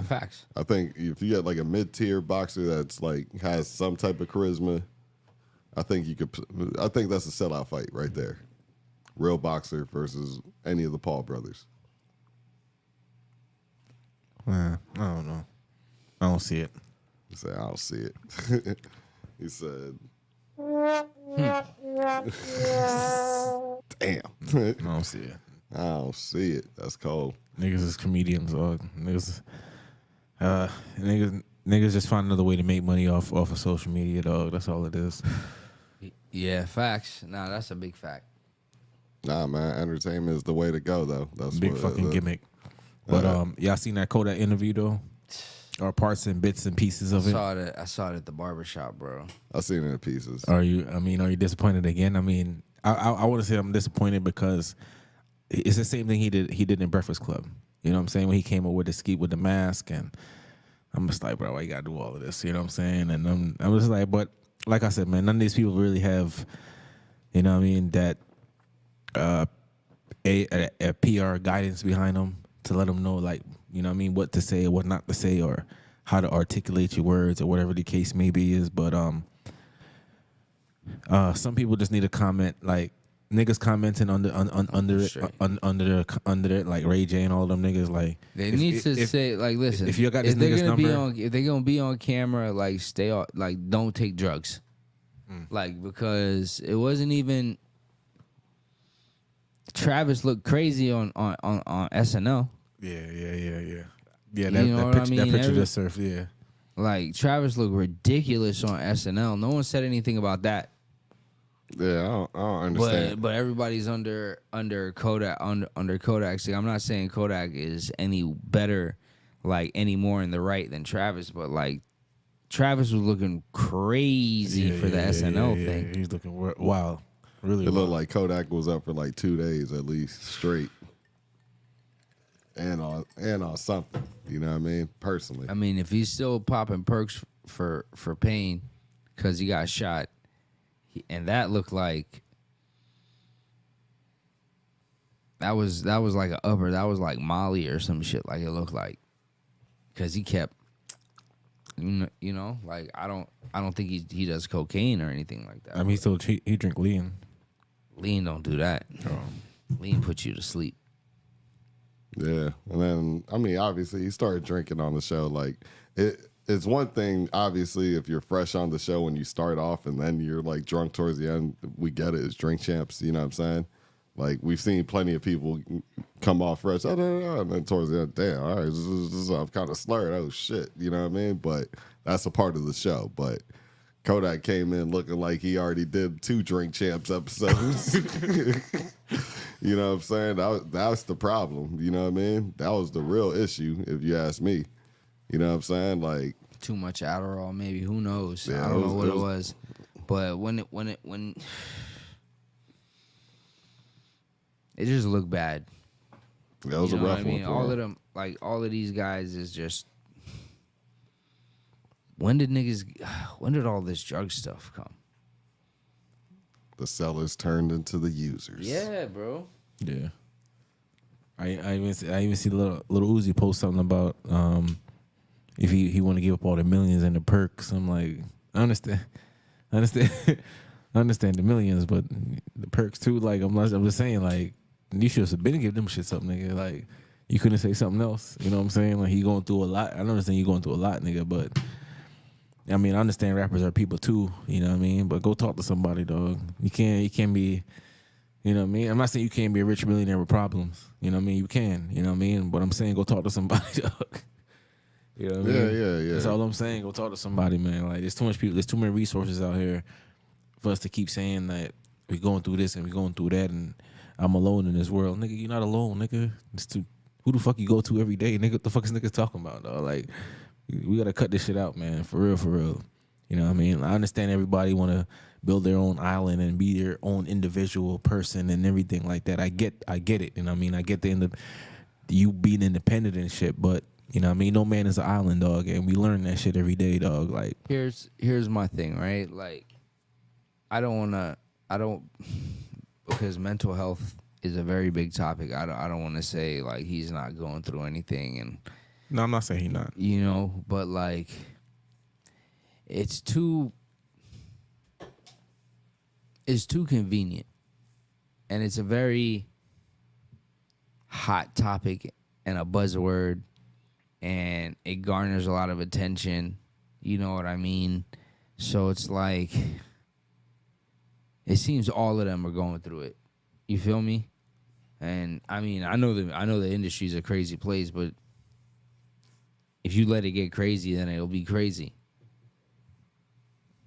S4: Facts.
S2: I think if you get like a mid-tier boxer that's like has some type of charisma, I think that's a sellout fight right there. Real boxer versus any of the Paul brothers.
S1: I don't know. I don't see it.
S2: He said, I don't see it. He said, damn.
S1: I don't see it.
S2: I don't see it. That's cold.
S1: Niggas is comedians, dog. Niggas just find another way to make money off of social media, dog. That's all it is.
S4: Yeah, facts. Nah, that's a big fact.
S2: Nah, man, entertainment is the way to go, though. That's
S1: Big fucking gimmick. But y'all seen that Kodak interview though, or parts and bits and pieces of it?
S4: I saw it at the barbershop, bro.
S2: I seen it in pieces.
S1: Are you disappointed again? I mean, I want to say I'm disappointed because it's the same thing he did in Breakfast Club. You know what I'm saying? When he came up with the skeet with the mask, and I'm just like, bro, why you gotta do all of this? You know what I'm saying? And I'm just like, but like I said, man, none of these people really have, you know what I mean, that a PR guidance behind them to let them know, like, you know what I mean, what to say or what not to say, or how to articulate your words, or whatever the case may be is. But some people just need to comment, like niggas commenting under it, like Ray J and all them niggas, like
S4: they need to say, like, listen,
S1: if you got this nigga's number,
S4: if they're gonna be on camera, like stay off, like don't take drugs, like, because it wasn't even. Travis looked crazy on SNL.
S1: Yeah. Yeah,
S4: that
S1: picture just surfed. Yeah,
S4: like Travis looked ridiculous on SNL. No one said anything about that.
S2: Yeah, I don't understand.
S4: But everybody's under Kodak under Kodak. See, I'm not saying Kodak is any better, like any more in the right than Travis, but like Travis was looking crazy for the SNL thing.
S1: He's looking wild. Really,
S2: it looked like Kodak was up for like 2 days at least straight, and on something. You know what I mean? Personally,
S4: I mean, if he's still popping perks for pain because he got shot, and that looked like that was like an upper. That was like Molly or some shit. Like it looked like, because he kept, you know, like I don't think he does cocaine or anything like that.
S1: I mean, he drink lean.
S4: Lean don't do that. Lean puts you to sleep.
S2: Yeah, and then I mean, obviously, he started drinking on the show. Like it's one thing, obviously, if you're fresh on the show when you start off, and then you're like drunk towards the end. We get it. It's drink champs. You know what I'm saying? Like we've seen plenty of people come off fresh, and then towards the end, damn, all right, I'm kind of slurred. Oh shit, you know what I mean? But that's a part of the show. But Kodak came in looking like he already did 2 Drink Champs episodes. You know what I'm saying? That's the problem. You know what I mean? That was the real issue, if you ask me. You know what I'm saying? Like
S4: too much Adderall, maybe. Who knows?
S2: Yeah,
S4: I don't know what it was. But when it just looked bad.
S2: That was a rough one. I mean,
S4: all of them, like all of these guys, is just. When did all this drug stuff come?
S2: The sellers turned into the users.
S4: Yeah, bro.
S1: Yeah. I even see little Uzi post something about if he want to give up all the millions and the perks. I'm like, I understand the millions, but the perks too. Like I'm just saying, like you should have been give them shit something, nigga. Like You couldn't say something else. You know what I'm saying? Like, he going through a lot. I understand you going through a lot, nigga, but I mean, I understand rappers are people too, you know what I mean? But go talk to somebody, dog. You can't be, you know what I mean? I'm not saying you can't be a rich millionaire with problems. You know what I mean? You can, you know what I mean? But I'm saying go talk to somebody, dog. You know what I mean?
S2: Yeah.
S1: That's all I'm saying. Go talk to somebody, man. Like, there's too much people, there's too many resources out here for us to keep saying that we're going through this and we're going through that and I'm alone in this world. Nigga, you're not alone, nigga. Who the fuck you go to every day? Nigga, what the fuck is niggas talking about, dog? Like, we got to cut this shit out, man. For real, for real. You know what I mean? I understand everybody want to build their own island and be their own individual person and everything like that. I get it. You know what I mean? I get you being independent and shit, but you know what I mean? No man is an island, dog, and we learn that shit every day, dog. Like,
S4: here's my thing, right? Like, because mental health is a very big topic. I don't want to say like he's not going through anything, and
S1: no, I'm not saying he's not.
S4: You know, but like, it's too convenient, and it's a very hot topic and a buzzword, and it garners a lot of attention. You know what I mean? So it's like, it seems all of them are going through it. You feel me? And I mean, I know the industry's a crazy place, but if you let it get crazy, then it'll be crazy.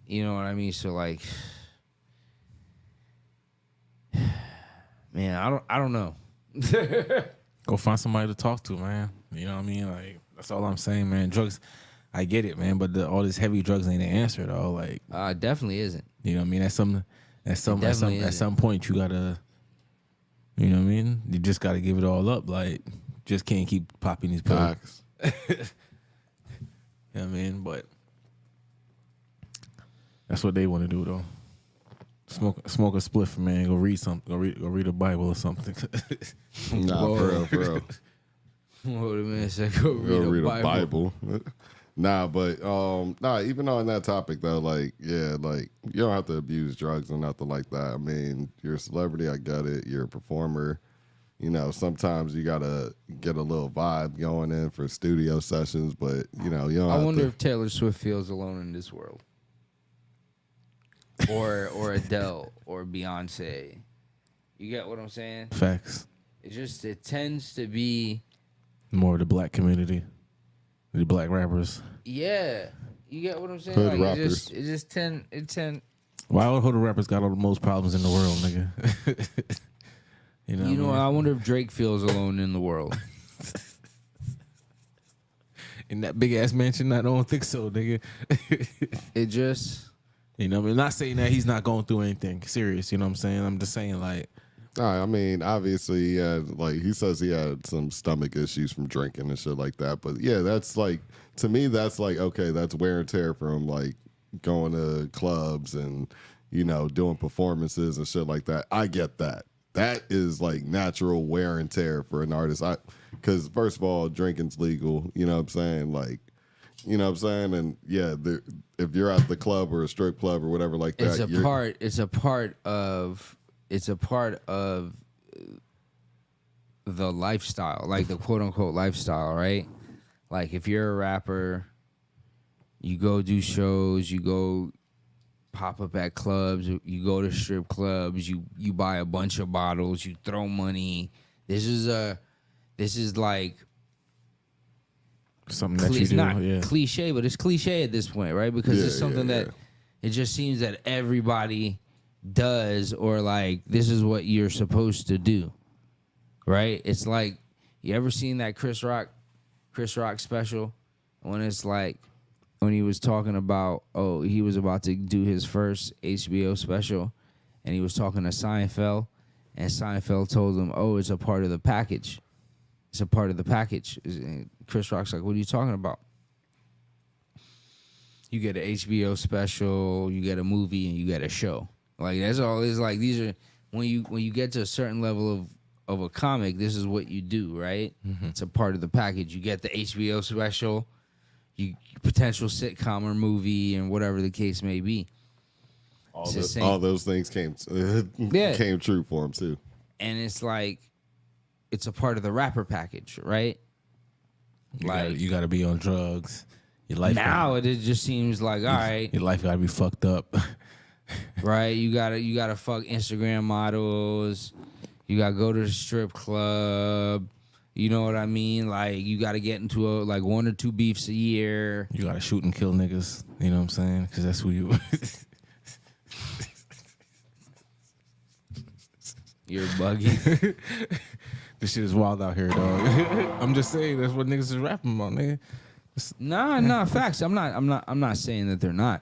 S4: You know what I mean? So like, man, I don't know.
S1: Go find somebody to talk to, man. You know what I mean? Like, that's all I'm saying, man. Drugs, I get it, man, but all this heavy drugs ain't the answer, though. Like,
S4: definitely isn't.
S1: You know what I mean? At some point, you gotta, you know what I mean? You just gotta give it all up. Like, just can't keep popping these pills. You know what I mean? But that's what they want to do, though. Smoke a spliff, man. Go read something. Go read a Bible or something.
S2: Nah, for real.
S4: Hold a minute, say go read a Bible.
S2: Nah, but even on that topic though, like, yeah, like, you don't have to abuse drugs or nothing like that. I mean, you're a celebrity, I get it. You're a performer. You know, sometimes you gotta get a little vibe going in for studio sessions, but you know, you don't
S4: I
S2: have
S4: wonder
S2: to.
S4: if Taylor Swift feels alone in this world. Or Adele or Beyonce. You get what I'm saying?
S1: Facts.
S4: It tends to be
S1: More of the black community. The black rappers.
S4: Yeah. You get what I'm saying?
S2: Hood
S4: Like,
S2: rappers.
S4: it tend
S1: Why all hood rappers got all the most problems in the world, nigga? You know,
S4: You know,
S1: what I
S4: I
S1: mean?
S4: wonder if Drake feels alone in the world.
S1: In that big ass mansion, I don't think so, nigga.
S4: It just,
S1: You know, I'm not saying that he's not going through anything serious. You know what I'm saying? I'm just saying, like,
S2: I mean, obviously, he had, like, he says he had some stomach issues from drinking and shit like that. But yeah, that's like, to me, that's like, okay, that's wear and tear from like going to clubs and, you know, doing performances and shit like that. I get that. That is like natural wear and tear for an artist. Because first of all, drinking's legal. You know what I'm saying? Like, you know what I'm saying? And yeah, if you're at the club or a strip club or whatever like that,
S4: it's a part of the lifestyle, like the quote unquote lifestyle, right? Like if you're a rapper, you go do shows, you go pop up at clubs, you go to strip clubs, you buy a bunch of bottles, you throw money. This is like
S1: something that you
S4: it's
S1: do.
S4: not
S1: Yeah.
S4: cliche, but it's cliche at this point, right? Because it's something that it just seems that everybody does, or like this is what you're supposed to do, right? It's like, you ever seen that Chris Rock special when it's like, when he was talking about, he was about to do his first HBO special, and he was talking to Seinfeld, and Seinfeld told him, it's a part of the package. It's a part of the package. And Chris Rock's like, what are you talking about? You get an HBO special, you get a movie, and you get a show. Like, that's all. It's like, these are, when you get to a certain level of a comic, this is what you do, right? Mm-hmm. It's a part of the package. You get the HBO special, you potential sitcom or movie, and whatever the case may be.
S2: All those things came true for him too.
S4: And it's like, it's a part of the rapper package, right?
S1: You gotta be on drugs. Your life
S4: Now it just seems like, all right,
S1: your life gotta be fucked up.
S4: right? You gotta fuck Instagram models. You gotta go to the strip club. You know what I mean? Like you gotta get into like 1 or 2 beefs a year.
S1: You gotta shoot and kill niggas. You know what I'm saying? Because that's who you.
S4: You're buggy.
S1: This shit is wild out here, dog. I'm just saying that's what niggas is rapping about, nigga.
S4: Nah, facts. I'm not saying that they're not.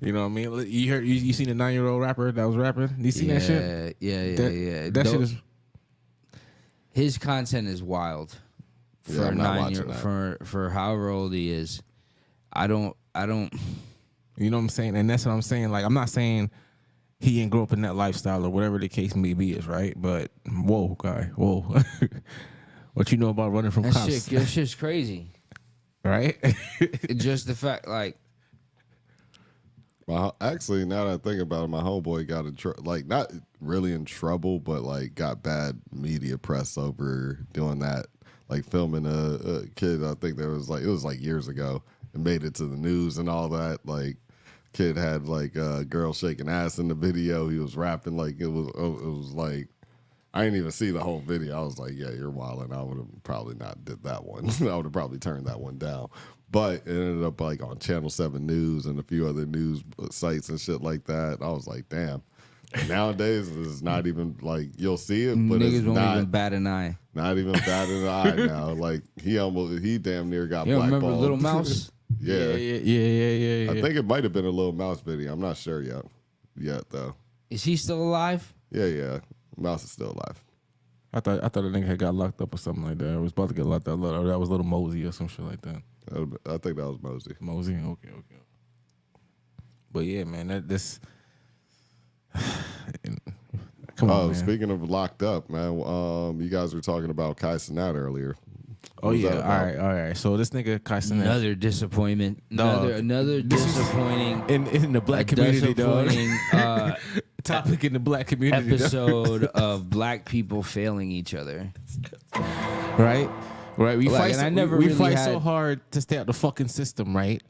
S1: You know what I mean? You heard you seen the 9-year-old rapper that was rapping? You seen that shit?
S4: Yeah.
S1: That shit is.
S4: His content is wild.
S2: Yeah,
S4: For
S2: I'm not watching that.
S4: for however old he is. I don't.
S1: You know what I'm saying? And that's what I'm saying. Like I'm not saying he ain't grow up in that lifestyle or whatever the case may be is, right? But whoa, guy, whoa. What you know about running from cops?
S4: That shit's crazy.
S1: Right?
S4: Just the fact, like,
S2: Actually, now that I think about it, my homeboy got in like not really in trouble, but like got bad media press over doing that, like filming a kid. I think it was like years ago, and made it to the news and all that. Like, kid had like a girl shaking ass in the video. He was rapping like it was like. I didn't even see the whole video. I was like, yeah, you're wilding. I would have probably not did that one. I would have probably turned that one down. But it ended up like on Channel 7 News and a few other news sites and shit like that. I was like, damn. Nowadays, it's not even like you'll see it, but
S4: niggas
S2: it's
S4: won't
S2: not
S4: even bat an eye.
S2: not even bat an eye now. Like he damn near got
S4: You
S2: blackballed.
S4: remember Little Mouse?
S2: Yeah.
S1: Yeah.
S2: I think it might have been a Little Mouse video. I'm not sure yet though.
S4: Is he still alive?
S2: Yeah. Mouse is still alive.
S1: I thought the nigga had got locked up or something like that. I was about to get locked up. Or that was Little Mosey or some shit like that.
S2: I think that was Mosey.
S1: Mosey, okay. But yeah, man, this. Come on, man.
S2: Speaking of locked up, man, you guys were talking about Kai Cenat earlier.
S1: Oh
S2: What was
S1: yeah,
S2: that about?
S1: all right. So this nigga Kai Cenat
S4: Another disappointment. Another
S1: This is-
S4: disappointing.
S1: in the black community, dog.
S4: disappointing
S1: Topic in the black community, dog.
S4: episode of black people failing each other.
S1: Right. We
S4: Like,
S1: fight.
S4: and I never
S1: we
S4: really
S1: fight so
S4: had-
S1: hard to stay out the fucking system, right?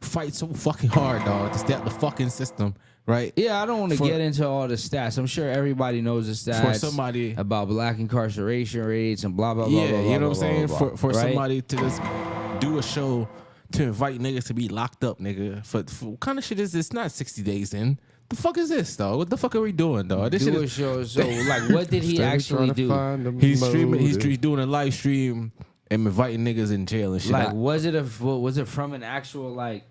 S1: Fight so fucking hard, dog, to stay out the fucking system, right?
S4: Yeah, I don't want to
S1: For-
S4: get into all the stats. I'm sure everybody knows the stats
S1: somebody-
S4: about black incarceration rates and blah blah blah.
S1: Yeah,
S4: blah,
S1: you know
S4: blah,
S1: what I'm saying?
S4: blah, blah,
S1: For
S4: right?
S1: somebody to just do a show to invite niggas to be locked up, nigga. For what kind of shit is this? Not 60 days in. The fuck is this, dog? What the fuck are we doing, dog? This
S4: do
S1: shit
S4: a
S1: is,
S4: show. So, like, what did he actually do?
S1: he's streaming. He's doing a live stream and inviting niggas in jail and shit.
S4: Like, was it from an actual like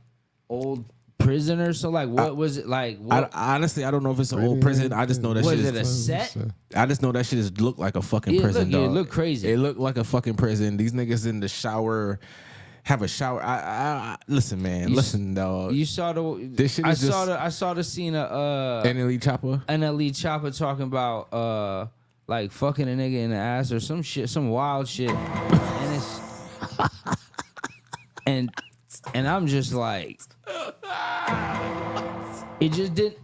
S4: old prisoner? So, like, what was it like? What,
S1: Honestly, I don't know if it's an old prison. I just know that shit
S4: was
S1: is.
S4: it a set?
S1: I just know that shit is look like a fucking prison, dog.
S4: It looked crazy.
S1: It looked like a fucking prison. These niggas in the shower have a shower. I listen, man. Listen, dog.
S4: You saw
S1: This shit is
S4: I saw the scene of
S1: NLE Chopper.
S4: NLE Chopper talking about like fucking a nigga in the ass or some shit, some wild shit, and it's and I'm just like, it just didn't.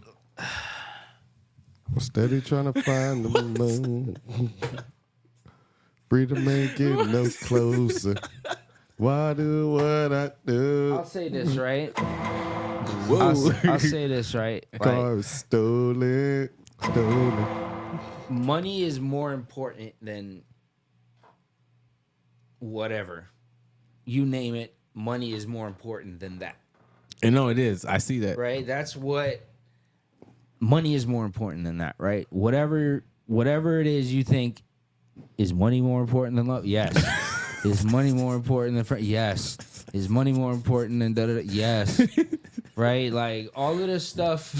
S2: Steady trying to find the moon. Freedom ain't getting no closer. Why do what I do?
S4: I'll say this right. I'll say this right.
S2: Car
S4: Like,
S2: is stolen.
S4: money is more important than whatever. You name it. Money is more important than that.
S1: And no, it is. I see that.
S4: Right? That's what money is more important than that, right? Whatever it is you think is money more important than love? Yes. Is money more important than friend? Yes. Is money more important than da da da? Yes. Right? Like all of this stuff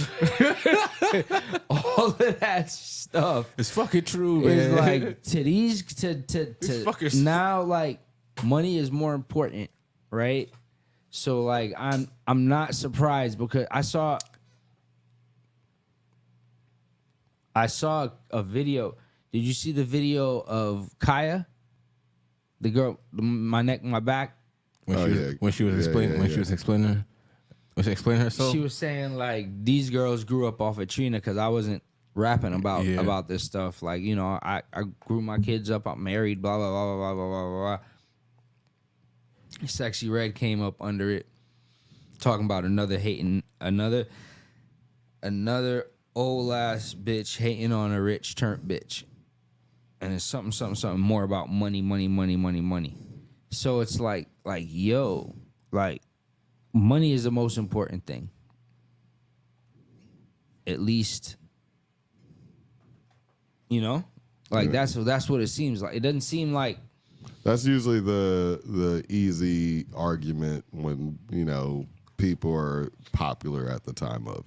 S4: all of that stuff
S1: It's fucking true, man.
S4: is like to these
S1: It's fucking
S4: now like money is more important, right? So like I'm not surprised because I saw a video. Did you see the video of Kaya? The girl, my neck, my back.
S1: when she was explaining herself.
S4: She was saying like these girls grew up off of Trina because I wasn't rapping about this stuff. Like, you know, I grew my kids up. I'm married. Blah blah blah blah blah blah blah. Sexy Red came up under it, talking about another old ass bitch hating on a rich turned bitch, and it's something more about money. So it's like yo, like money is the most important thing. At least, you know, like that's what it seems like. It doesn't seem like.
S2: That's usually the easy argument when, you know, people are popular at the time of.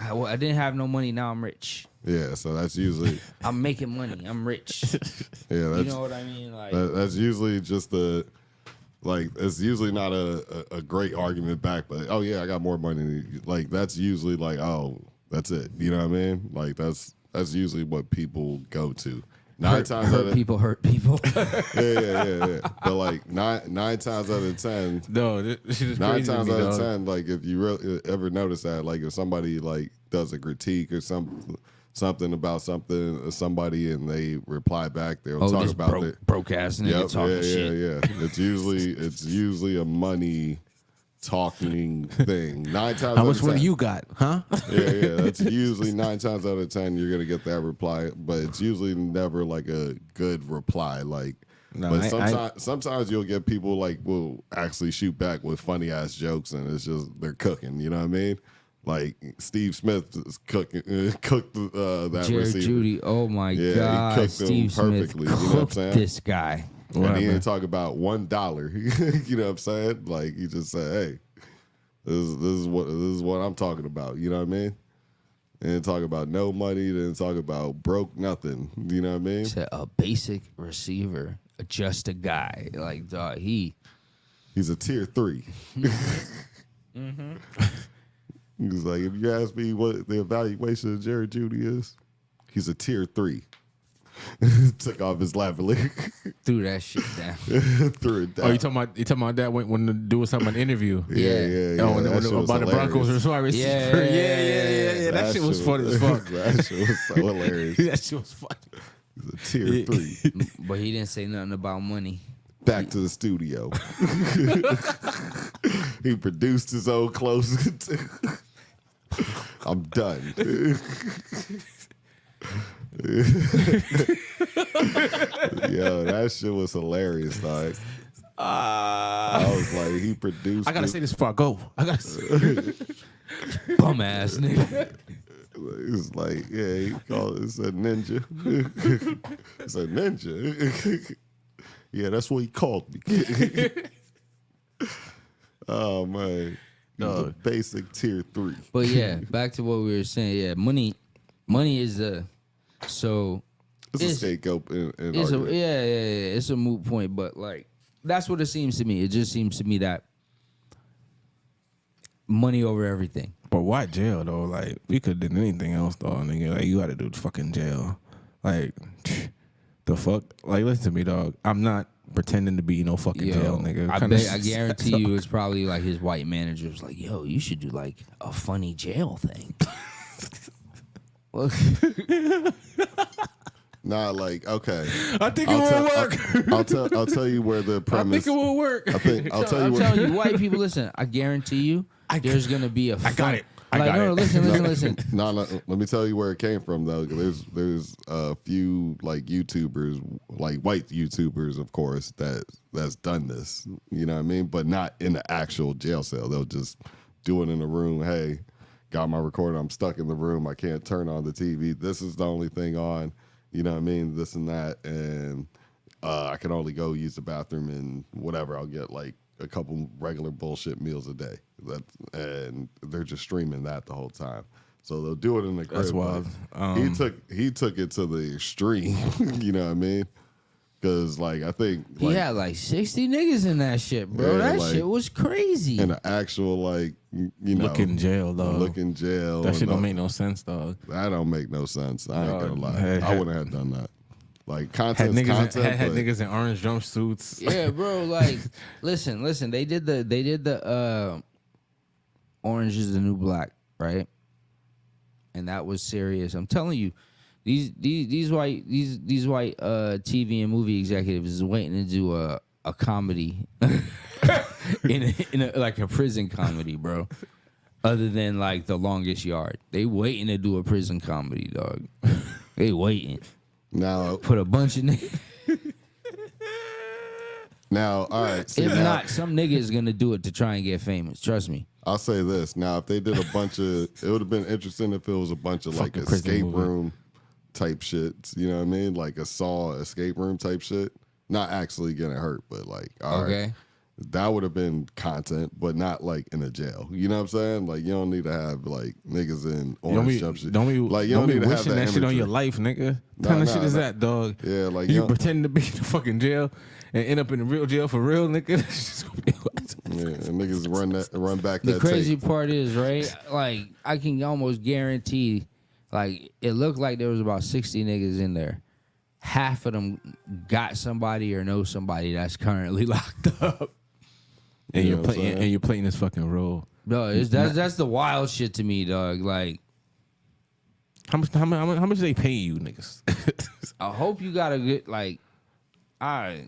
S4: I didn't have no money. Now I'm rich.
S2: Yeah, so that's usually.
S4: I'm making money. I'm rich.
S2: Yeah,
S4: you know what I mean. Like
S2: that's usually just it's usually not a great argument back, but oh yeah, I got more money. Like that's usually like, oh, that's it. You know what I mean? Like that's usually what people go to. Hurt people. Yeah. But like nine times out of 10,
S1: No, this is
S2: nine
S1: crazy to
S2: times
S1: me,
S2: out of
S1: dog.
S2: 10, like if you really ever notice that, like if somebody like does a critique or something about somebody and they reply back, they'll talk about it.
S4: Broke ass nigga talking shit.
S2: Yeah. It's usually a money talking thing. 9 times
S1: How
S2: out
S1: much
S2: of 10.
S1: money you got, huh?
S2: Yeah. That's usually 9 times out of 10 you're gonna get that reply, but it's usually never like a good reply. Like,
S1: No,
S2: but sometimes you'll get people like will actually shoot back with funny ass jokes, and it's just they're cooking. You know what I mean? Like Steve Smith is cooked that
S4: Jared
S2: receiver.
S4: Judy. Oh my
S2: Yeah, he
S4: God,
S2: cooked
S4: Steve
S2: them
S4: Smith
S2: perfectly, you know what I'm
S4: cooked
S2: saying?
S4: this guy.
S2: And he didn't talk about $1. You know what I'm saying? Like he just said, "Hey, this is what I'm talking about." You know what I mean? And didn't talk about no money. Didn't talk about broke nothing. You know what I mean?
S4: Said a basic receiver, just a guy. Like dog,
S2: He's a tier 3. He's like, if you ask me what the evaluation of Jared Judy is, he's a tier 3. Took off his lavalier.
S4: threw that shit down.
S2: Threw it down.
S1: Oh, you talking about that when the dude was talking about an interview?
S2: Yeah.
S1: Oh,
S2: That shit was
S1: about the Broncos
S2: hilarious.
S1: or wide receiver.
S4: Yeah.
S1: That shit was funny as fuck.
S2: That shit was so hilarious.
S1: That shit was funny.
S2: He's a tier 3.
S4: But he didn't say nothing about money.
S2: Back to the studio. He produced his own clothes. I'm done. Yo, that shit was hilarious, dog. I was like, he produced.
S1: I gotta say this before I go.
S4: Bum ass nigga.
S2: It was like, yeah, he called it a ninja. It's a ninja. Yeah, that's what he called me. Oh man, the basic tier 3.
S4: But yeah, back to what we were saying. Yeah, money is so.
S2: It's a scapegoat in
S4: It's
S2: argument.
S4: it's a moot point, but like that's what it seems to me. It just seems to me that money over everything.
S1: But why jail though? Like we could have done anything else though, nigga. Like you got to do fucking jail. Like the fuck. Like listen to me, dog. I'm not pretending to be no fucking jail, nigga.
S4: I guarantee you, it's probably like his white manager was like, "Yo, you should do like a funny jail thing."
S2: Nah, like okay.
S1: I think it will work.
S2: I'll tell you where the
S1: I
S2: premise.
S1: think it will work.
S2: I'll tell you
S4: I'm
S2: where.
S4: telling you, white people, listen. I guarantee you, there's gonna be a.
S1: I got it. I
S4: Like,
S1: got
S4: no,
S1: it.
S4: listen.
S2: No, let me tell you where it came from though. There's a few like YouTubers, like white YouTubers, of course, that's done this. You know what I mean? But not in the actual jail cell. They'll just do it in a room. Hey, got my recorder. I'm stuck in the room. I can't turn on the TV. This is the only thing on. You know what I mean? This and that, and I can only go use the bathroom and whatever. I'll get like a couple regular bullshit meals a day. And they're just streaming that the whole time. So they'll do it in the crib.
S1: That's wild.
S2: He took it to the extreme. You know what I mean? Because like I think
S4: He had like 60 niggas in that shit, bro.
S2: Yeah,
S4: That
S2: like,
S4: shit was crazy.
S2: in an actual like you know
S1: Look in jail, dog.
S2: look in jail.
S1: That shit
S2: and
S1: don't make no sense, dog.
S2: that don't make no sense. I ain't gonna lie.
S1: Had-
S2: I wouldn't have done that. Like
S1: Had
S2: content's
S1: niggas,
S2: content.
S1: had
S2: but
S1: niggas in orange jumpsuits.
S4: Yeah, bro. Like, listen. They did the Orange is the New Black, right? and that was serious. I'm telling you, these white TV and movie executives is waiting to do a comedy in a like a prison comedy, bro. Other than like The Longest Yard, they waiting to do a prison comedy, dog. They waiting.
S2: Now,
S4: Put a bunch of niggas.
S2: now, all right. See,
S4: If
S2: now,
S4: not, some nigga is gonna do it to try and get famous. Trust me.
S2: I'll say this. Now, if they did a bunch of, it would have been interesting if it was a bunch of like
S1: Fucking prison
S2: escape
S1: movie.
S2: room type shit. You know what I mean? Like a Saw escape room type shit. Not actually getting hurt, but like, all right.
S4: Okay.
S2: That would have been content, but not like in a jail. You know what I'm saying? Like you don't need to have like niggas in orange jump shit.
S1: Don't be,
S2: like you
S1: don't
S2: don't
S1: be
S2: need to have
S1: wishing that shit on
S2: imagery.
S1: your life, nigga. What
S2: Nah,
S1: kind of
S2: nah,
S1: shit is
S2: nah.
S1: that, dog?
S2: Yeah, like
S1: you
S2: you
S1: pretend to be in the fucking jail and end up in the real jail for real, nigga. That's just gonna be
S2: yeah, and niggas run back
S4: The
S2: that
S4: crazy
S2: tape.
S4: part is, right? Like I can almost guarantee, like it looked like there was about 60 niggas in there. Half of them got somebody or know somebody that's currently locked up.
S1: and
S2: You
S1: you're
S2: know what I'm
S1: playing
S2: saying?
S1: and you're playing this fucking role.
S4: No, that's the wild shit to me, dog. Like
S1: How much they pay you, niggas?
S4: I hope you got a good like. I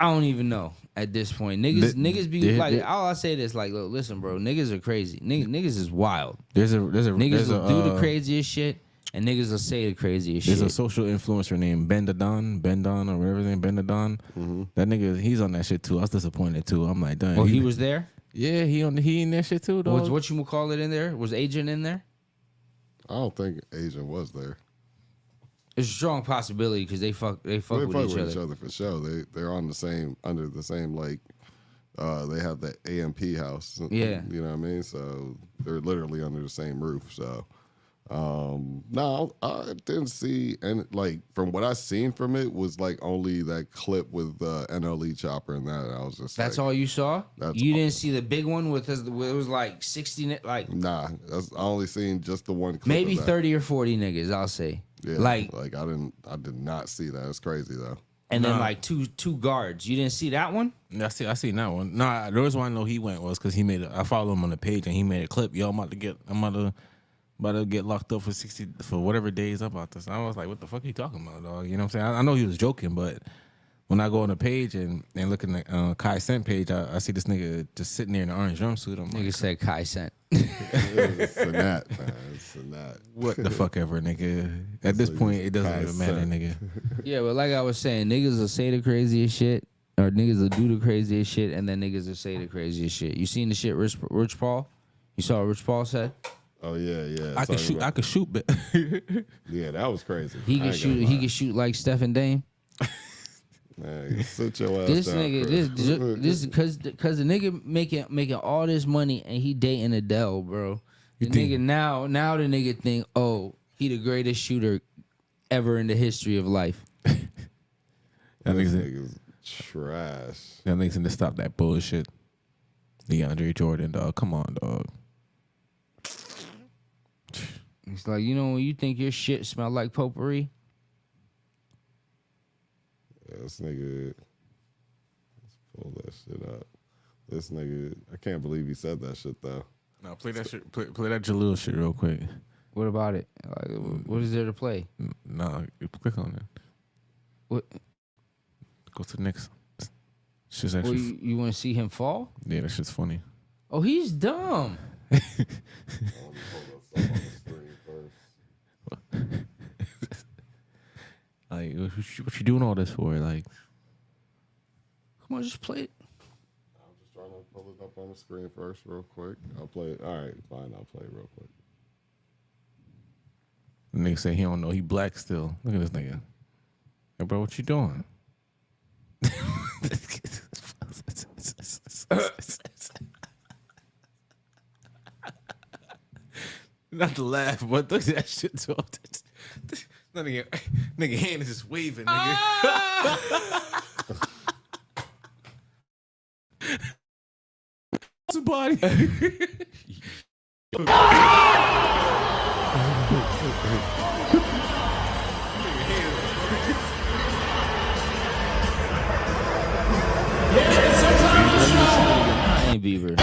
S4: don't even know at this point. Niggas be like. All I say is like, look, listen, bro. Niggas are crazy. Niggas is wild.
S1: There's a
S4: Niggas will do the craziest shit, and niggas will say the craziest
S1: There's
S4: shit.
S1: a social influencer named Ben Don or whatever his name, Ben Don. That nigga, he's on that shit too. I was disappointed too. I'm like, damn.
S4: Oh, he was there.
S1: Yeah, he in that shit too, dog.
S4: Was what you call it in there? Was Agent in there?
S2: I don't think Asian was there.
S4: It's a strong possibility because they fuck with each other.
S2: For sure. They're on the same under the same like they have the AMP house.
S4: Yeah.
S2: You know what I mean? So they're literally under the same roof. So no, I didn't see, and like from what I seen from it was like only that clip with NLE Chopper and that. I was just
S4: That's
S2: like,
S4: all you saw.
S2: That's
S4: You
S2: all.
S4: didn't see the big one with it was like 60, like
S2: Nah, I only seen just the one clip.
S4: maybe
S2: of that.
S4: 30 or 40 niggas. I'll say.
S2: Yeah,
S4: Like
S2: I did not see that. It's crazy though.
S4: and then
S1: Nah.
S4: like two guards. You didn't see that one?
S1: I seen that one. Nah, the reason why I know he went was because he made. I followed him on the page and he made a clip. Yo, I'm about to get locked up for whatever days about this. I was like, what the fuck are you talking about, dog? You know what I'm saying? I know he was joking, but when I go on the page and look in the Kai Cent page, I see this nigga just sitting there in an orange jumpsuit. I'm
S4: Nigga
S1: like,
S4: said Kai sent.
S2: It's a gnat, man. It's a gnat.
S1: what the fuck ever, nigga? At this point, it doesn't
S2: Kai
S1: even matter,
S2: Cent.
S1: nigga.
S4: Yeah, but like I was saying, niggas will say the craziest shit, or niggas will do the craziest shit, and then niggas will say the craziest shit. You seen the shit Rich Paul? You saw what Rich Paul said?
S2: Oh yeah.
S1: I could shoot, but
S2: Yeah, that was crazy.
S4: He
S2: I
S4: can
S2: ain't
S4: shoot.
S2: gonna
S4: He
S2: lie.
S4: can shoot like Stephen Dame.
S2: Man, sit your ass
S4: This
S2: down,
S4: nigga,
S2: Chris.
S4: this because the nigga making all this money and he dating Adele, bro. The nigga now the nigga think, oh, he the greatest shooter ever in the history of life.
S1: that
S2: This
S1: nigga's
S2: nigga's trash.
S1: that nigga's need to stop that bullshit. DeAndre Jordan, dog. Come on, dog.
S4: It's like, you know, when you think your shit smell like potpourri,
S2: This nigga, let's pull that shit up. This nigga, I can't believe he said that shit though.
S1: No, play that shit. Play that Jalil shit real quick.
S4: what about it? Like, what is there to play?
S1: No, click on it.
S4: What?
S1: Go to the next. Shit's
S4: Well,
S1: actually.
S4: you want to see him fall?
S1: Yeah, that shit's funny.
S4: Oh, he's dumb.
S2: Let me pull this up on the screen first.
S1: Like, what you doing all this for? Like,
S4: Come on, just play it.
S2: I'm just trying to pull it up on the screen first, real quick. I'll play it. All right, fine. I'll play it real quick.
S1: the nigga say he don't know he black still. Look at this nigga. Hey, bro, what you doing? Not to laugh, but look at that shit. So, nigga hand is just waving, nigga. Somebody.
S4: I ain't Bieber.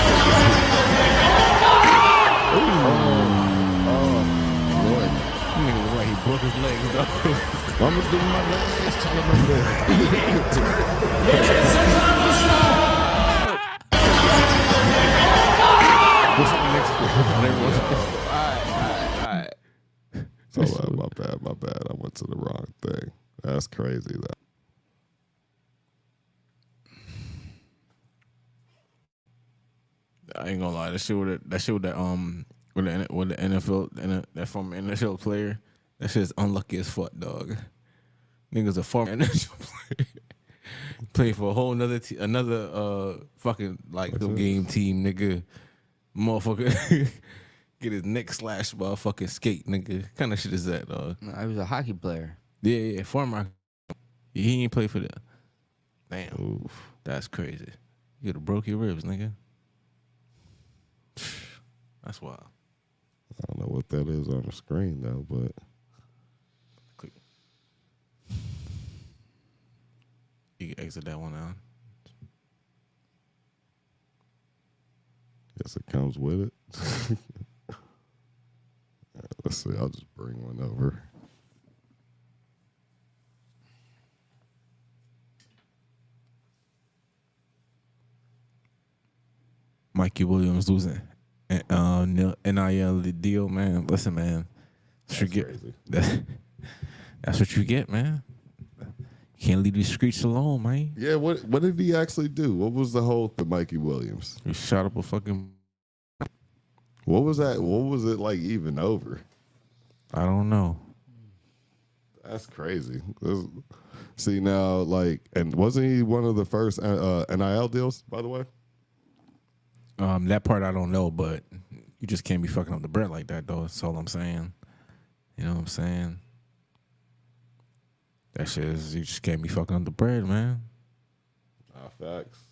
S2: Mama's giving my legs, telling them What's the next one? So, my bad. I went to the wrong thing. That's crazy, though.
S1: I ain't gonna lie. That shit with the NFL, that former NFL player, that shit's unlucky as fuck, dog. Nigga's a former NFL player. Playing for a whole another fucking like the game team, nigga. Motherfucker get his neck slashed by a fucking skate, nigga. What kind of shit is that, dog?
S4: No, I was a hockey player.
S1: Yeah, former. He ain't play for that. Damn.
S2: Oof.
S1: That's crazy. You could have broke your ribs, nigga. That's wild.
S2: I don't know what that is on the screen, though, but.
S1: Click. You can exit that one out.
S2: Guess it comes with it. Let's see. I'll just bring one over.
S1: Mikey Williams losing NIL deal, man. Listen, man.
S2: That's crazy.
S1: That's what you get, man. You can't leave these streets alone, man.
S2: Yeah, what did he actually do? What was the whole thing, Mikey Williams?
S1: He shot up a fucking.
S2: What was that? What was it like even over?
S1: I don't know.
S2: That's crazy. See now, like, and wasn't he one of the first NIL deals, by the way?
S1: That part I don't know, but you just can't be fucking up the bread like that, though. That's all I'm saying. You know what I'm saying? That shit is, you just can't be fucking up the bread, man.
S2: Facts.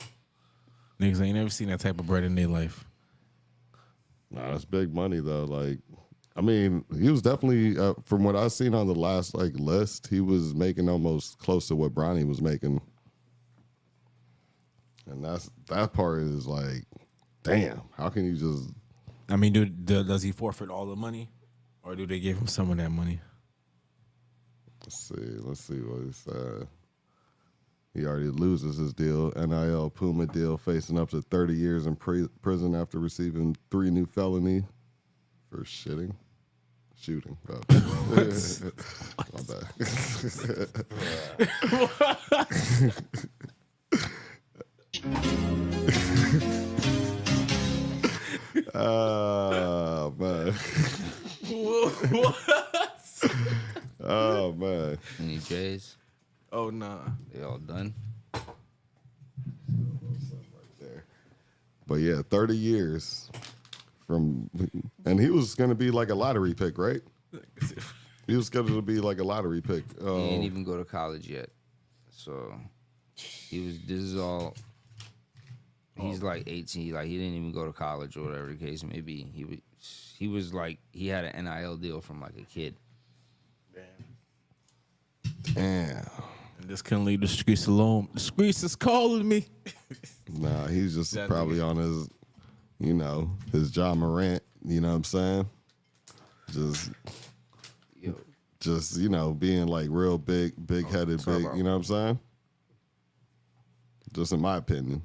S1: Niggas ain't never seen that type of bread in their life.
S2: Nah, that's big money though. Like, I mean, he was definitely from what I seen on the last like list, he was making almost close to what Bronny was making, and that part is like, damn, how can you just?
S1: I mean, does he forfeit all the money, or do they give him some of that money?
S2: Let's see what he said. He already loses his deal. NIL Puma deal, facing up to 30 years in prison after receiving 3 new felony for shooting. Oh. My bad. Oh man. Oh man.
S4: Any J's?
S1: Oh nah.
S4: They all done?
S2: But yeah, 30 years from, and he was going to be like a lottery pick, right? He was going to be like a lottery pick.
S4: He didn't even go to college yet, so this is all. He's like 18, like he didn't even go to college or whatever the case may be. He was like he had an NIL deal from like a kid.
S2: Damn.
S1: And just couldn't leave the streets alone. The streets is calling me.
S2: Nah, he's just probably on his, his John Morant. You know what I'm saying? Just being like real big headed, big. You know what I'm saying? Just in my opinion.